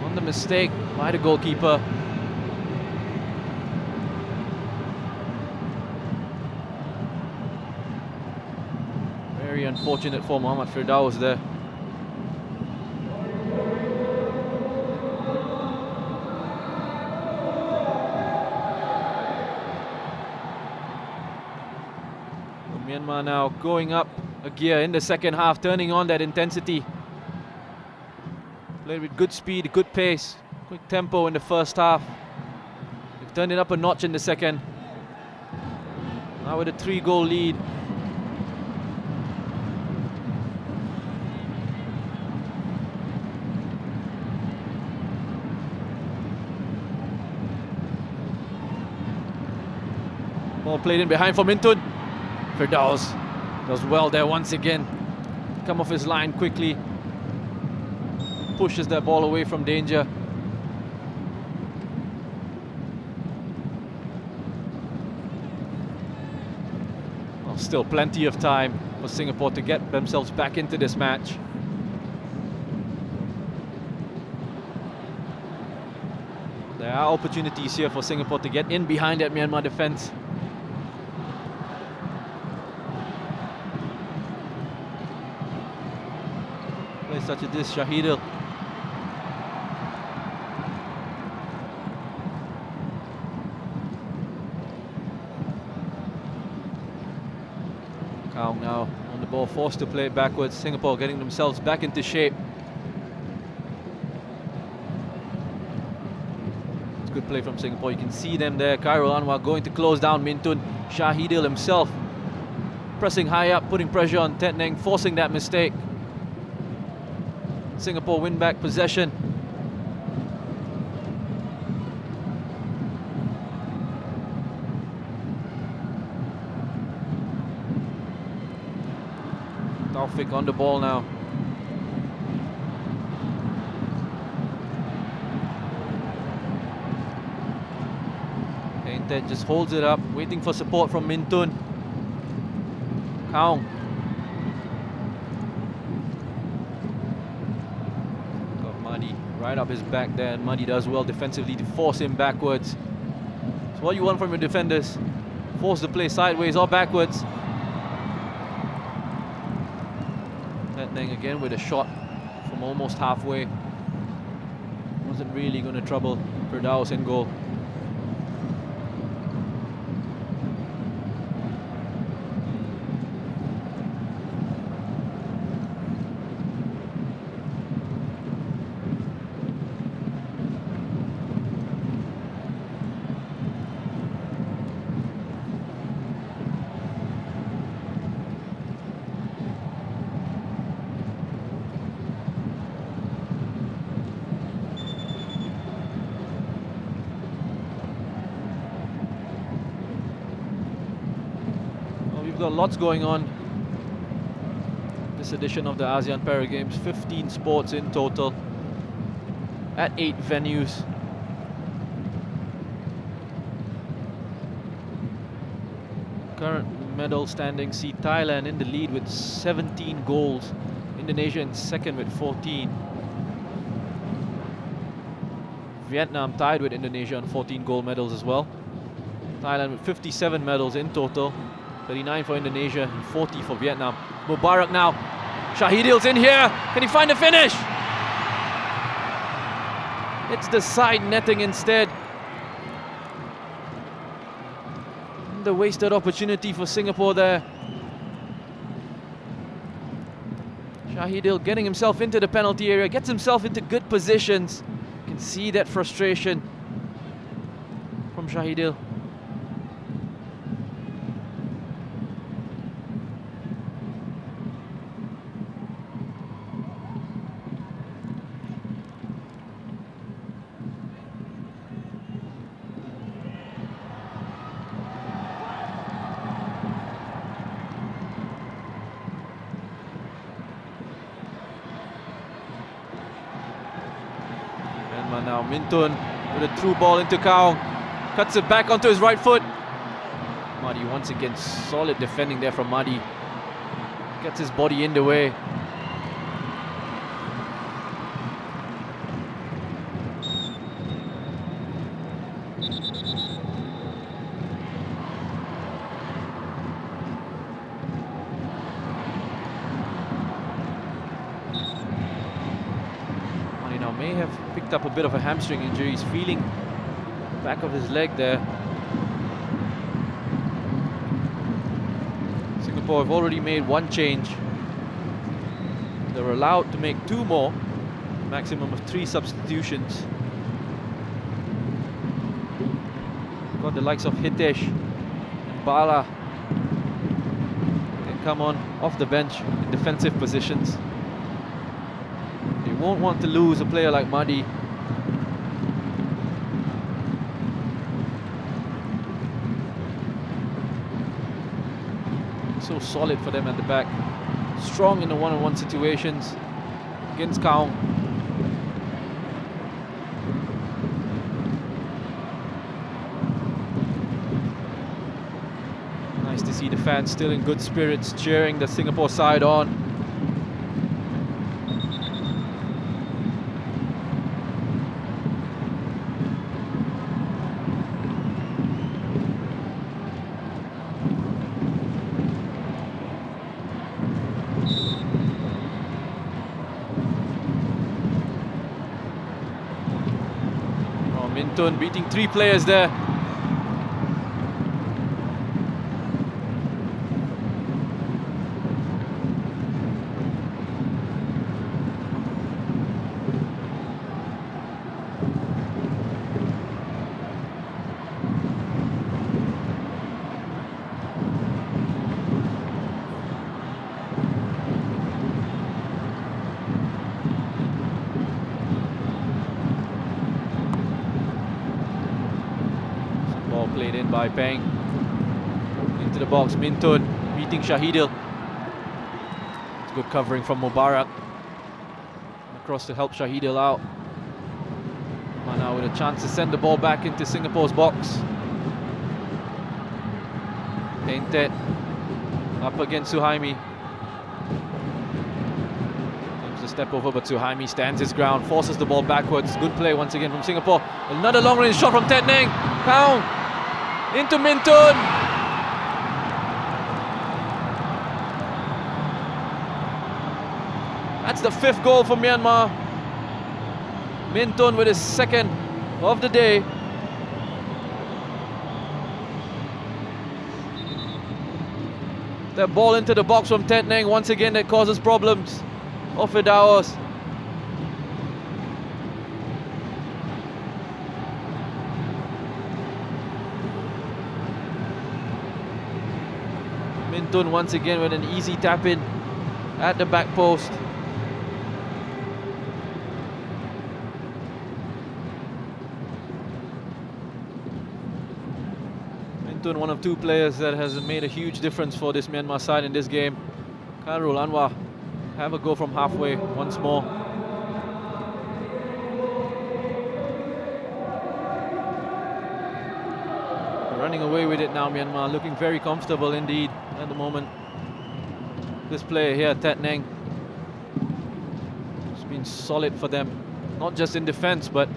on the mistake by the goalkeeper. Very unfortunate for Muhammad Firdaus there. Myanmar now going up a gear in the second half, turning on that intensity. Played with good speed, good pace, quick tempo in the first half. They've turned it up a notch in the second. Now with a 3-goal lead. Ball played in behind for Mintun. Firdaus does well there once again. Come off his line quickly. Pushes that ball away from danger. Well, still plenty of time for Singapore to get themselves back into this match. There are opportunities here for Singapore to get in behind that Myanmar defense. Such as this, Shahidul. Kaung now on the ball, forced to play it backwards. Singapore getting themselves back into shape. It's good play from Singapore. You can see them there. Khairul Anwar going to close down Mintun. Shahidul himself pressing high up, putting pressure on Tet Neng, forcing that mistake. Singapore win back possession. Taufik on the ball now. Hentet just holds it up, waiting for support from Mintun. Kaung. Right up his back there, and Madi does well defensively to force him backwards. It's what you want from your defenders. Force the play sideways or backwards. Tet Neng again with a shot from almost halfway. Wasn't really going to trouble Firdaus in goal. We've got lots going on this edition of the ASEAN Para Games. 15 sports in total at 8 venues. Current medal standings see Thailand in the lead with 17 goals, Indonesia in second with 14. Vietnam tied with Indonesia on 14 gold medals as well. Thailand with 57 medals in total, 39 for Indonesia and 40 for Vietnam. Mubarak now, Shahidil's in here, can he find a finish? It's the side netting instead. The wasted opportunity for Singapore there. Shahidil getting himself into the penalty area, gets himself into good positions. You can see that frustration from Shahidil. Now Mintun with a through ball into Kaung, cuts it back onto his right foot. Madi once again, solid defending there from Madi. Gets his body in the way. May have picked up a bit of a hamstring injury. He's feeling the back of his leg there. Singapore have already made one change. They're allowed to make 2 more, maximum of 3 substitutions. Got the likes of Hitesh and Bala can come on off the bench in defensive positions. Won't want to lose a player like Madi. So solid for them at the back. Strong in the one-on-one situations against Kaung. Nice to see the fans still in good spirits, cheering the Singapore side on. Mintun beating 3 players there. Played in by Peng. Into the box, Mintun beating Shahidil. It's good covering from Mubarak. Across to help Shahidil out. Now with a chance to send the ball back into Singapore's box. Painted up against Suhaimi. Comes to step over, but Suhaimi stands his ground, forces the ball backwards. Good play once again from Singapore. Another long range shot from Tet Neng. Kaung into Mintun. That's the 5th goal for Myanmar. Mintun with his 2nd of the day. That ball into the box from Tet Neng once again, that causes problems for Firdaus. Mintun once again with an easy tap in at the back post. Mintun, one of 2 players that has made a huge difference for this Myanmar side in this game. Khairul Anwar have a go from halfway once more. Running away with it now, Myanmar, looking very comfortable indeed at the moment. This player here, Tet Neng, has been solid for them, not just in defense, but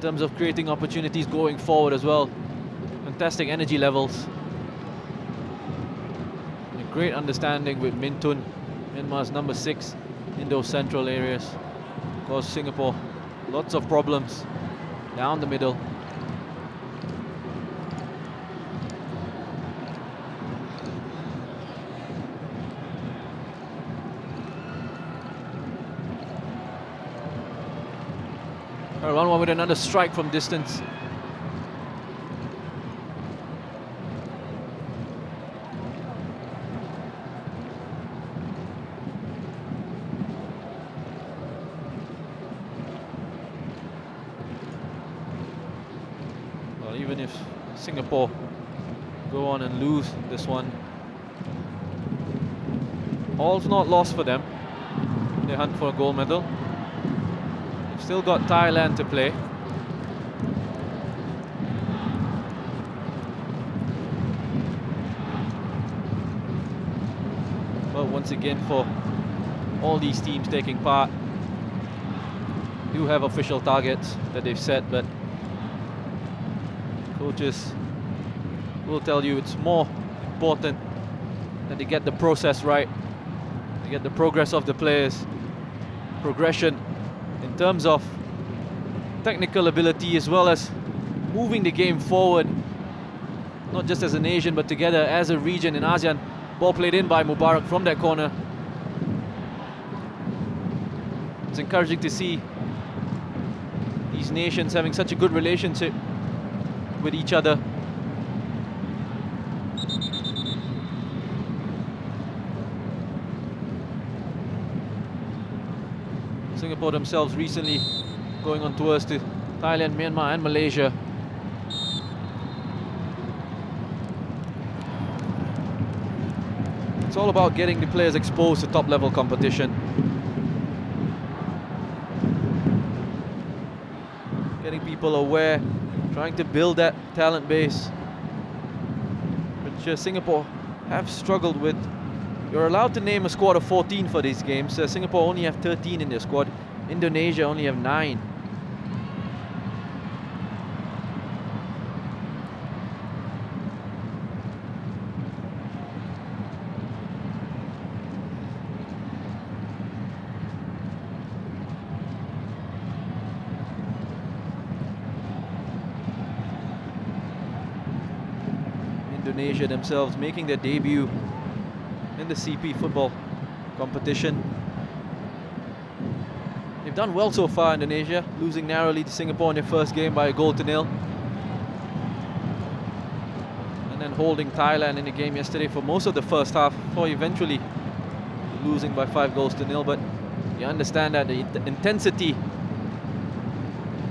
terms of creating opportunities going forward as well. Fantastic energy levels. A great understanding with Min Tun, Myanmar's number 6 in those central areas. Of course, Singapore, lots of problems down the middle. One with another strike from distance. Well, even if Singapore go on and lose this one, all's not lost for them. They hunt for a gold medal. Still got Thailand to play. But once again, for all these teams taking part, do have official targets that they've set, but coaches will tell you it's more important that they get the process right, they get the progress of the players, progression in terms of technical ability as well as moving the game forward, not just as a nation but together as a region in ASEAN. Ball played in by Mubarak from that corner. It's encouraging to see these nations having such a good relationship with each other. Singapore themselves recently going on tours to Thailand, Myanmar and Malaysia. It's all about getting the players exposed to top level competition. Getting people aware, trying to build that talent base, which Singapore have struggled with. You're allowed to name a squad of 14 for these games. Singapore only have 13 in their squad. Indonesia only have 9. Indonesia themselves making their debut in the CP football competition. They've done well so far, Indonesia, losing narrowly to Singapore in their first game by a 1-0. And then holding Thailand in the game yesterday for most of the first half, before eventually losing by 5-0. But you understand that the intensity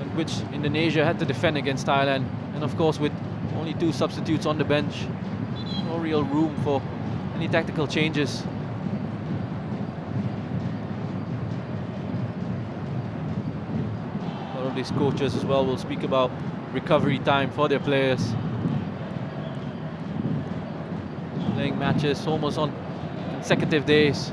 at which Indonesia had to defend against Thailand, and of course with only 2 substitutes on the bench, no real room for any tactical changes. A lot of these coaches as well will speak about recovery time for their players. Playing matches almost on consecutive days.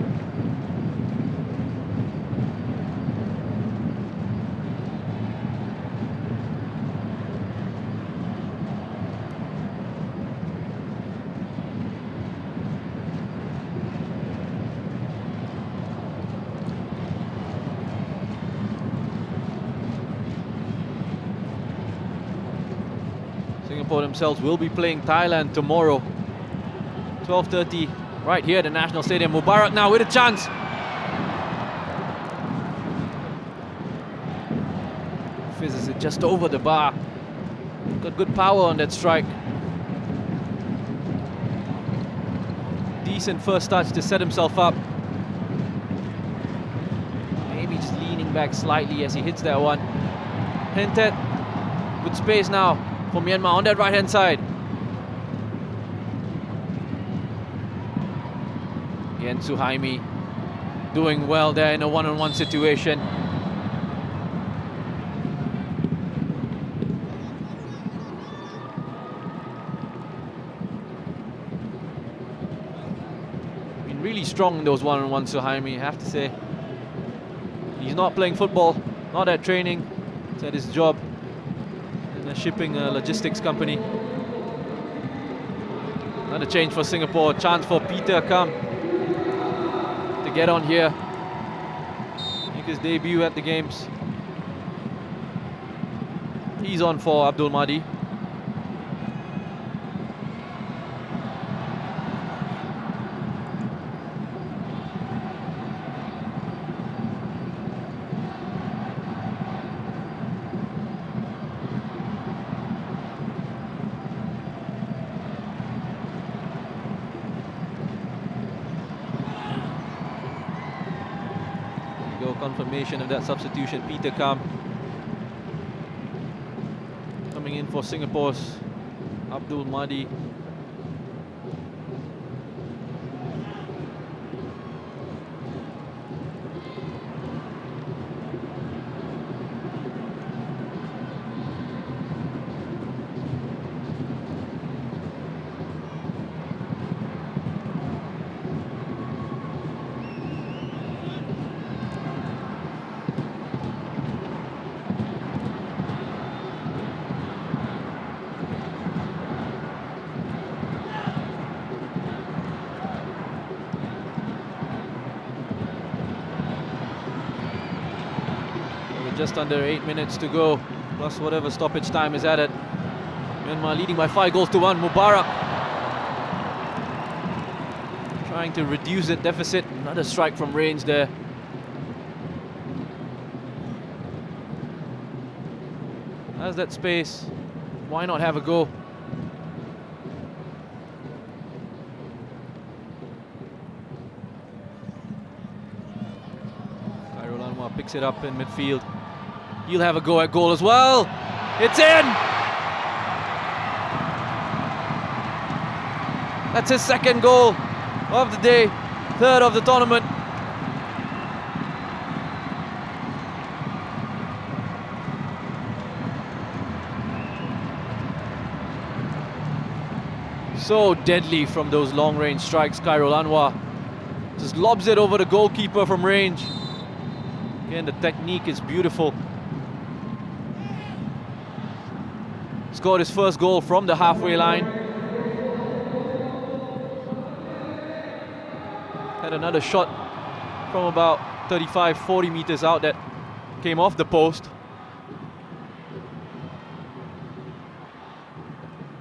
Singapore themselves will be playing Thailand tomorrow, 12:30, right here at the National Stadium. Mubarak now with a chance. Fizzes it just over the bar. Got good power on that strike. Decent first touch to set himself up. Maybe just leaning back slightly as he hits that one. Hinted with space now for Myanmar on that right hand side. Yen Suhaimi doing well there in a one-on-one situation. Been really strong in those one-on-one, Suhaimi, I have to say. He's not playing football, not at training, it's at his job. a shipping logistics company. Another change for Singapore. Chance for Peter Kam to get on here, make his debut at the games. He's on for Abdul Mahdi. Confirmation of that substitution. Peter Kam coming in for Singapore's Abdul Mahdi. Just under 8 minutes to go, plus whatever stoppage time is added. Myanmar leading by 5 goals to 1. Mubarak trying to reduce that deficit. Another strike from range there. Has that space, why not have a go? Khairul Anwar picks it up in midfield. He'll have a go at goal as well. It's in! That's his second goal of the day, third of the tournament. So deadly from those long-range strikes. Khairul Anwar just lobs it over the goalkeeper from range. Again, the technique is beautiful. Scored his first goal from the halfway line. Had another shot from about 35-40 meters out that came off the post.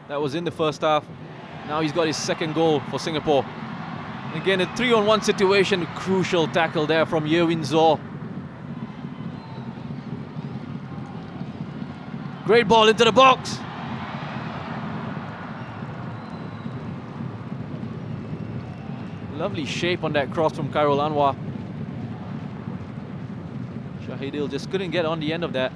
That was in the first half. Now he's got his second goal for Singapore. Again, a 3-on-1 situation, crucial tackle there from Yerwin Zaw. Great ball into the box. Lovely shape on that cross from Khairul Anwar. Shahidil just couldn't get on the end of that.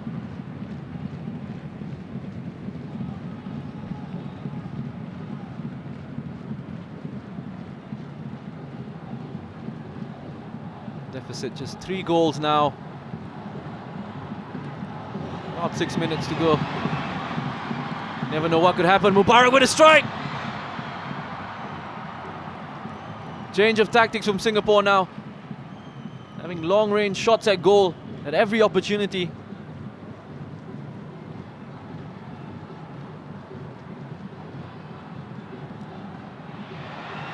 Deficit just 3 goals now. About 6 minutes to go. Never know what could happen. Mubarak with a strike! Change of tactics from Singapore now. Having long-range shots at goal at every opportunity.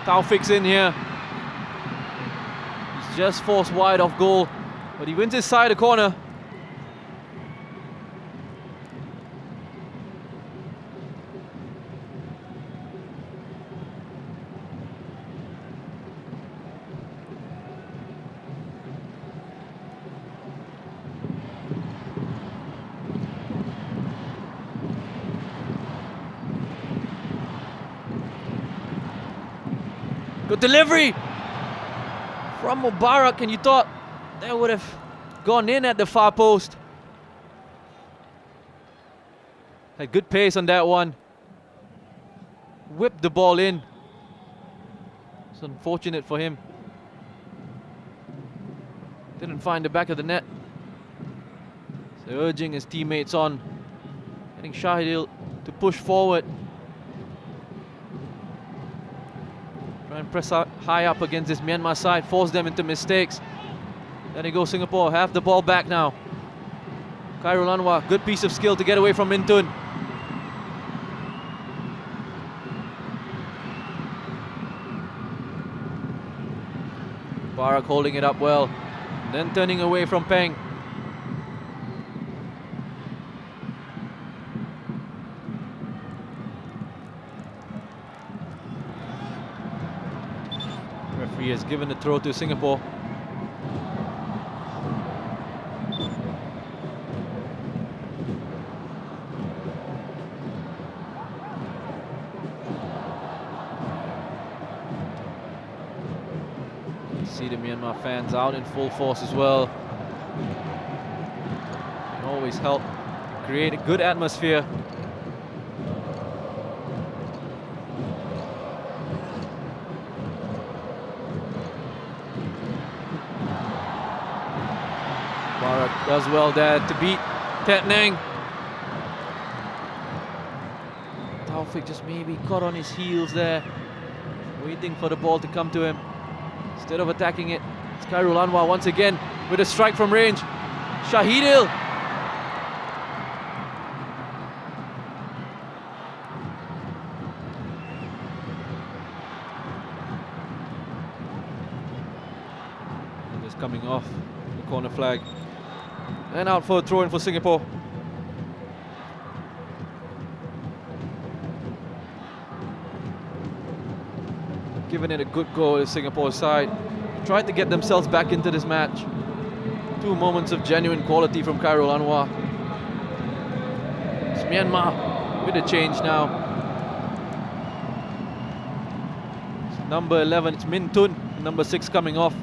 Taufik's in here. He's just forced wide off goal, but he wins his side a corner. Good delivery from Mubarak, and you thought that would have gone in at the far post. Had good pace on that one. Whipped the ball in. It's unfortunate for him. Didn't find the back of the net. So urging his teammates on. Getting Shahidil to push forward. Try and press high up against this Myanmar side, force them into mistakes. There they go, Singapore have the ball back now. Khairul Anwar, good piece of skill to get away from Mintun. Barak holding it up well, then turning away from Peng. Referee has given the throw to Singapore. See the Myanmar fans out in full force as well. Can always help create a good atmosphere. Barak does well there to beat Tet Nang. Taufik just maybe caught on his heels there, waiting for the ball to come to him. Instead of attacking it, it's Khairul Anwar once again with a strike from range. Shahidil. Just coming off the corner flag. And out for a throw-in for Singapore. Giving it a good go to Singapore's side. Tried to get themselves back into this match. 2 moments of genuine quality from Khairul Anwar. It's Myanmar with a change now. It's number 11, it's Min Tun, number 6 coming off.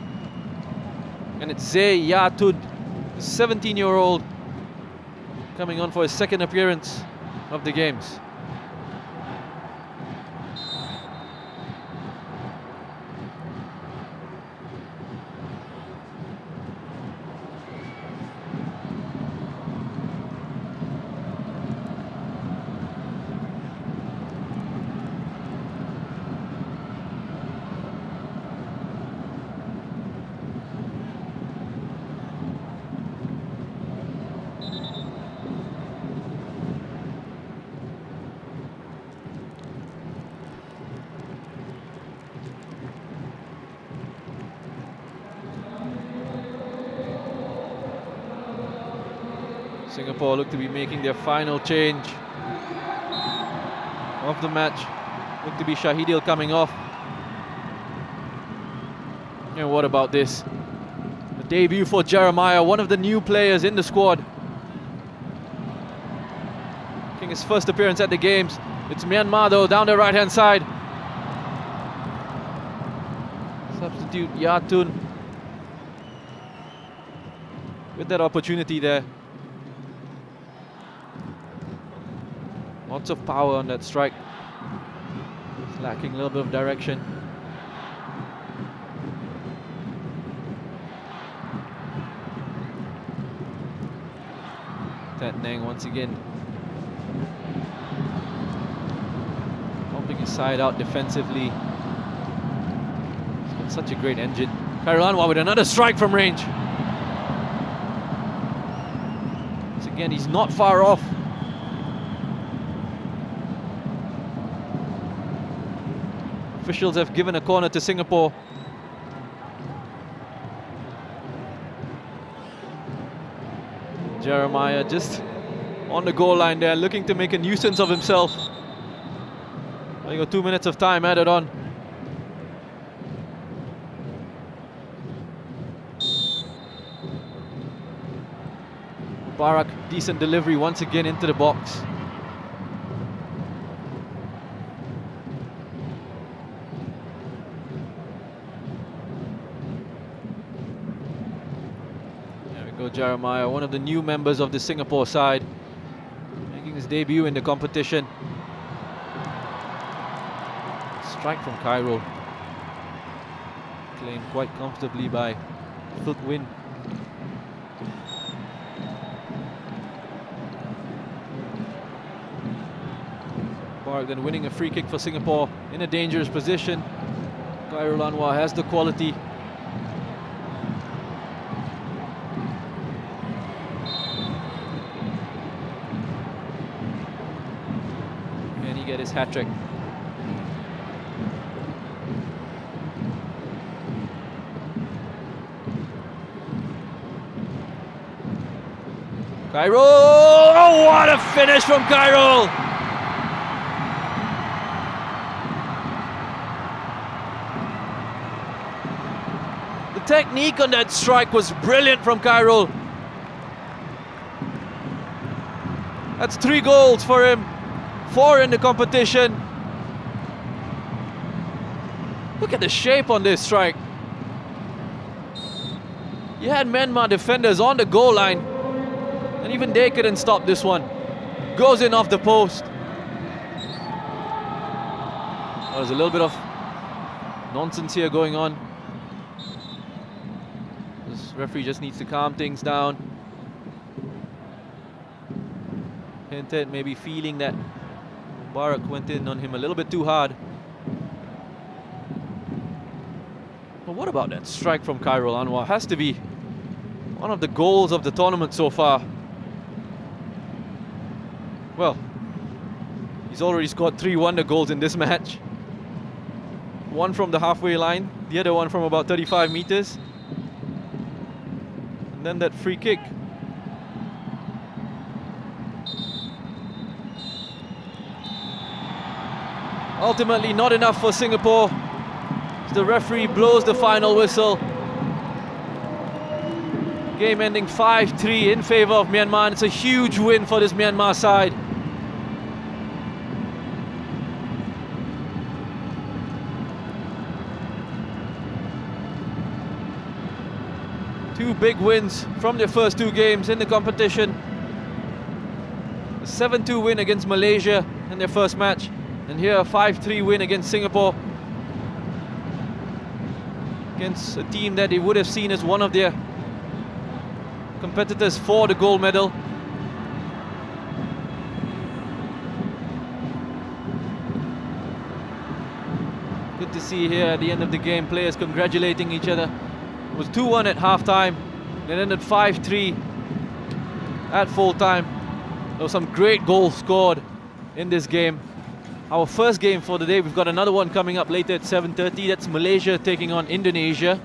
And it's Zay Yatud, the 17-year-old, coming on for his second appearance of the games. Singapore look to be making their final change of the match. Look to be Shahidil coming off. And what about this? The debut for Jeremiah, one of the new players in the squad. Making his first appearance at the games. It's Myanmar though, down the right-hand side. Substitute Yatun with that opportunity there. Lots of power on that strike. It's lacking a little bit of direction. Tet Nang once again helping his side out defensively. He's got such a great engine. Khairul Anwar with another strike from range. Once again, he's not far off. Officials have given a corner to Singapore. Jeremiah just on the goal line there, looking to make a nuisance of himself. Only got 2 minutes of time added on. Barak, decent delivery once again into the box. Jeremiah, one of the new members of the Singapore side, making his debut in the competition. Strike from Khairul, claimed quite comfortably by Thut Win. Barak then winning a free kick for Singapore in a dangerous position. Khairul Anwar has the quality. Get his hat-trick. Khairul! Oh, what a finish from Khairul! The technique on that strike was brilliant from Khairul. That's 3 goals for him, 4 in the competition. Look at the shape on this strike. You had Myanmar defenders on the goal line, and even they couldn't stop this one. Goes in off the post. There's a little bit of nonsense here going on. This referee just needs to calm things down. Hinted maybe feeling that Mubarak went in on him a little bit too hard. But what about that strike from Khairul Anwar? Has to be one of the goals of the tournament so far. Well, he's already scored 3 wonder goals in this match. One from the halfway line, the other one from about 35 meters. And then that free kick. Ultimately not enough for Singapore. The referee blows the final whistle. Game ending 5-3 in favour of Myanmar, and it's a huge win for this Myanmar side. Two big wins from their first 2 games in the competition. A 7-2 win against Malaysia in their first match, and here a 5-3 win against Singapore. Against a team that they would have seen as one of their competitors for the gold medal. Good to see here at the end of the game players congratulating each other. It was 2-1 at half-time, and it ended 5-3 at full-time. There were some great goals scored in this game. Our first game for the day, we've got another one coming up later at 7:30. That's Malaysia taking on Indonesia.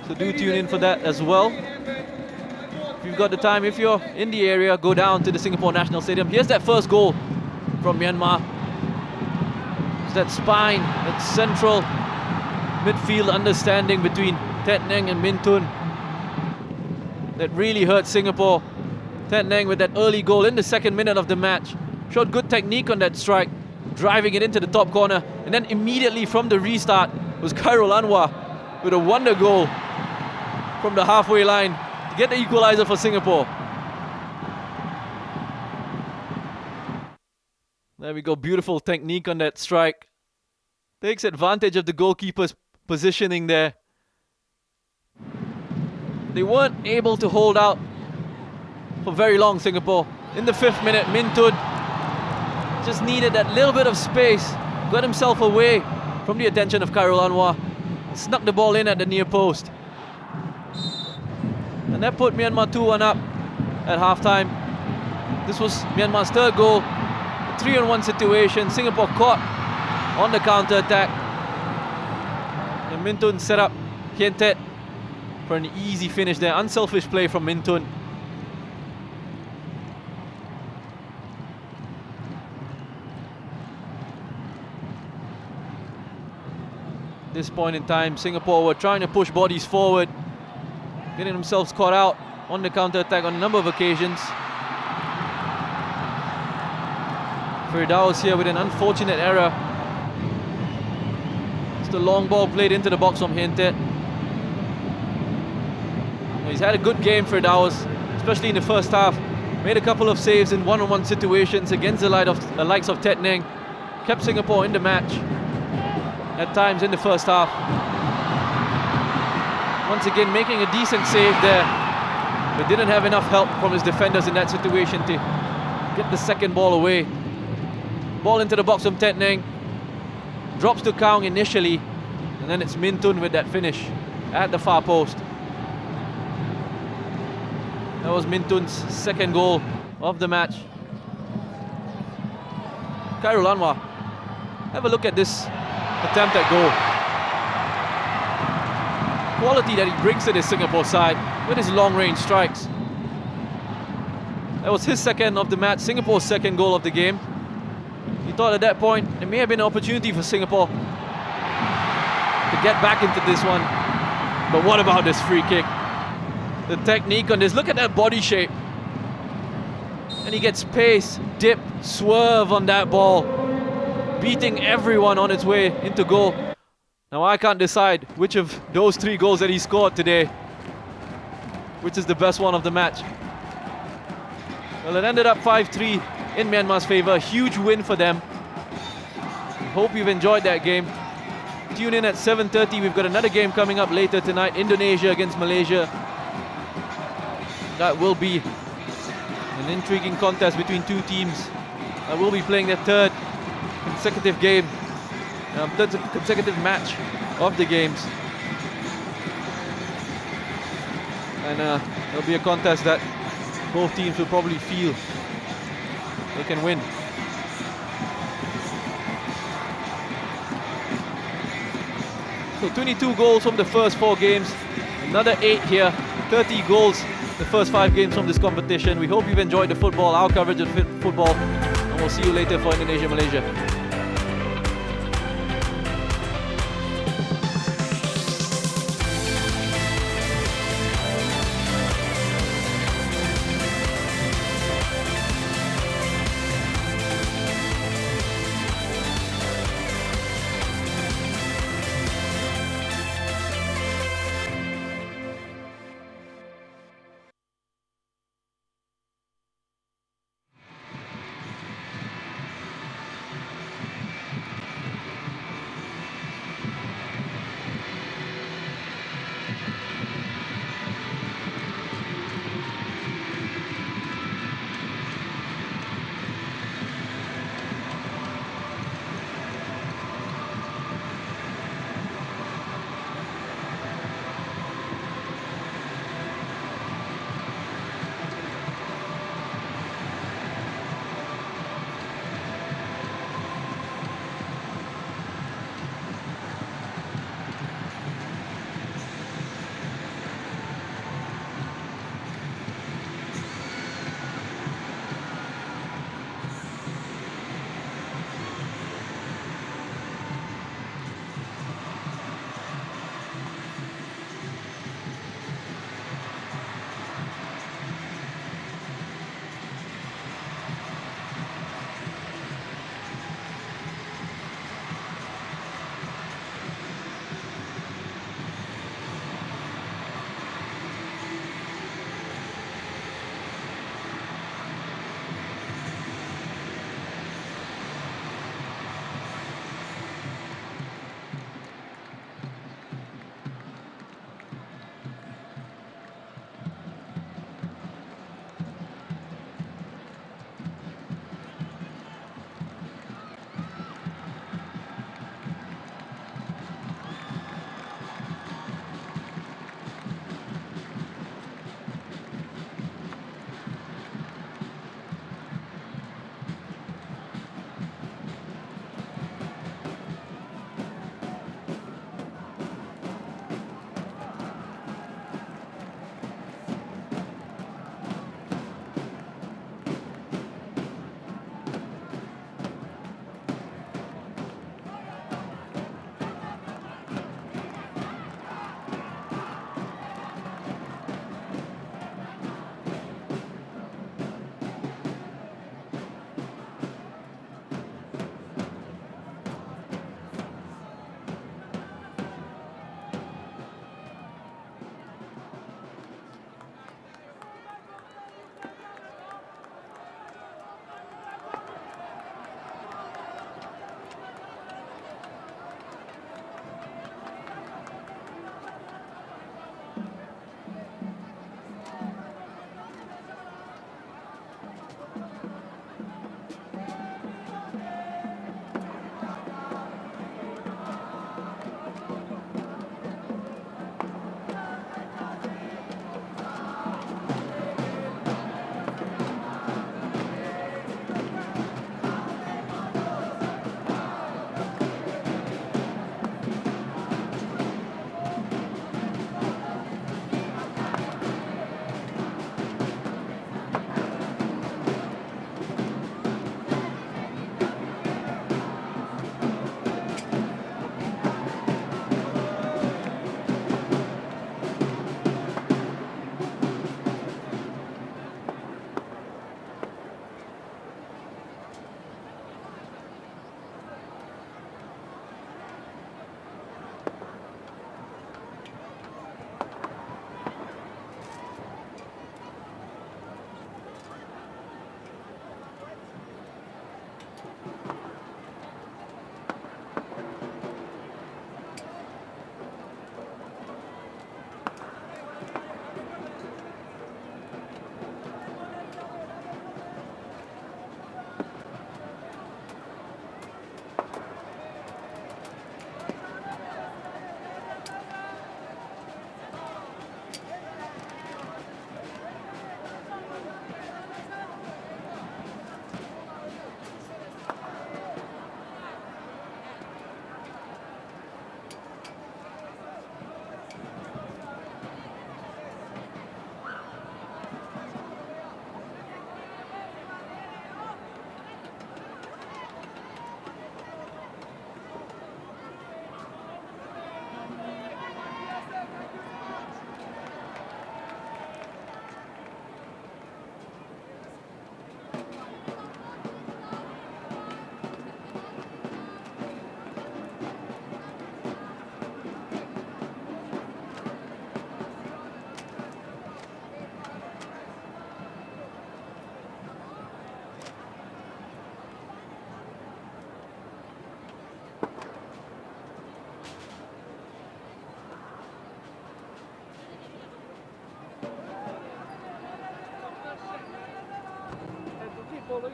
So do tune in for that as well. If you've got the time, if you're in the area, go down to the Singapore National Stadium. Here's that first goal from Myanmar. It's that spine, that central midfield understanding between Tet Neng and Min Tun that really hurt Singapore. Tet Neng with that early goal in the 2nd minute of the match. Showed good technique on that strike, driving it into the top corner, and then immediately from the restart was Khairul Anwar with a wonder goal from the halfway line to get the equalizer for Singapore. There we go, beautiful technique on that strike. Takes advantage of the goalkeeper's positioning there. They weren't able to hold out for very long, Singapore. In the 5th minute, Min Tun just needed that little bit of space, got himself away from the attention of Khairul Anwar, snuck the ball in at the near post. And that put Myanmar 2-1 up at halftime. This was Myanmar's 3rd goal, a 3-on-1 situation. Singapore caught on the counter-attack. And Min Tun set up Hien Tet for an easy finish there. Unselfish play from Min Tun. At this point in time, Singapore were trying to push bodies forward, getting themselves caught out on the counter-attack on a number of occasions. Firdaus here with an unfortunate error. It's the long ball played into the box from Hien Tet. He's had a good game, Firdaus, especially in the first half. Made a couple of saves in one-on-one situations against the likes of Tet Neng. Kept Singapore in the match at times in the first half. Once again making a decent save there, but didn't have enough help from his defenders in that situation to get the second ball away. Ball into the box from Tet Neng. Drops to Kaung initially, and then it's Min Tun with that finish at the far post. That was Min Tun's 2nd goal of the match. Khairul Anwar, have a look at this attempt at goal. Quality that he brings to this Singapore side with his long-range strikes. That was his second of the match, Singapore's second goal of the game. He thought at that point it may have been an opportunity for Singapore to get back into this one. But what about this free kick? The technique on this, look at that body shape. And he gets pace, dip, swerve on that ball, beating everyone on its way into goal. Now I can't decide which of those 3 goals that he scored today, which is the best one of the match. Well, it ended up 5-3 in Myanmar's favour. Huge win for them. Hope you've enjoyed that game. Tune in at 7:30. We've got another game coming up later tonight. Indonesia against Malaysia. That will be an intriguing contest between 2 teams that will be playing their third consecutive game, third consecutive match of the games. And it'll be a contest that both teams will probably feel they can win. So 22 goals from the first 4 games, another 8 here, 30 goals the first 5 games from this competition. We hope you've enjoyed the football, our coverage of football, and we'll see you later for Indonesia, Malaysia.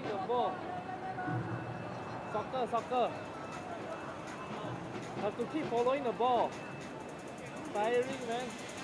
the ball. Soccer. Have to keep following the ball. Tiring, man.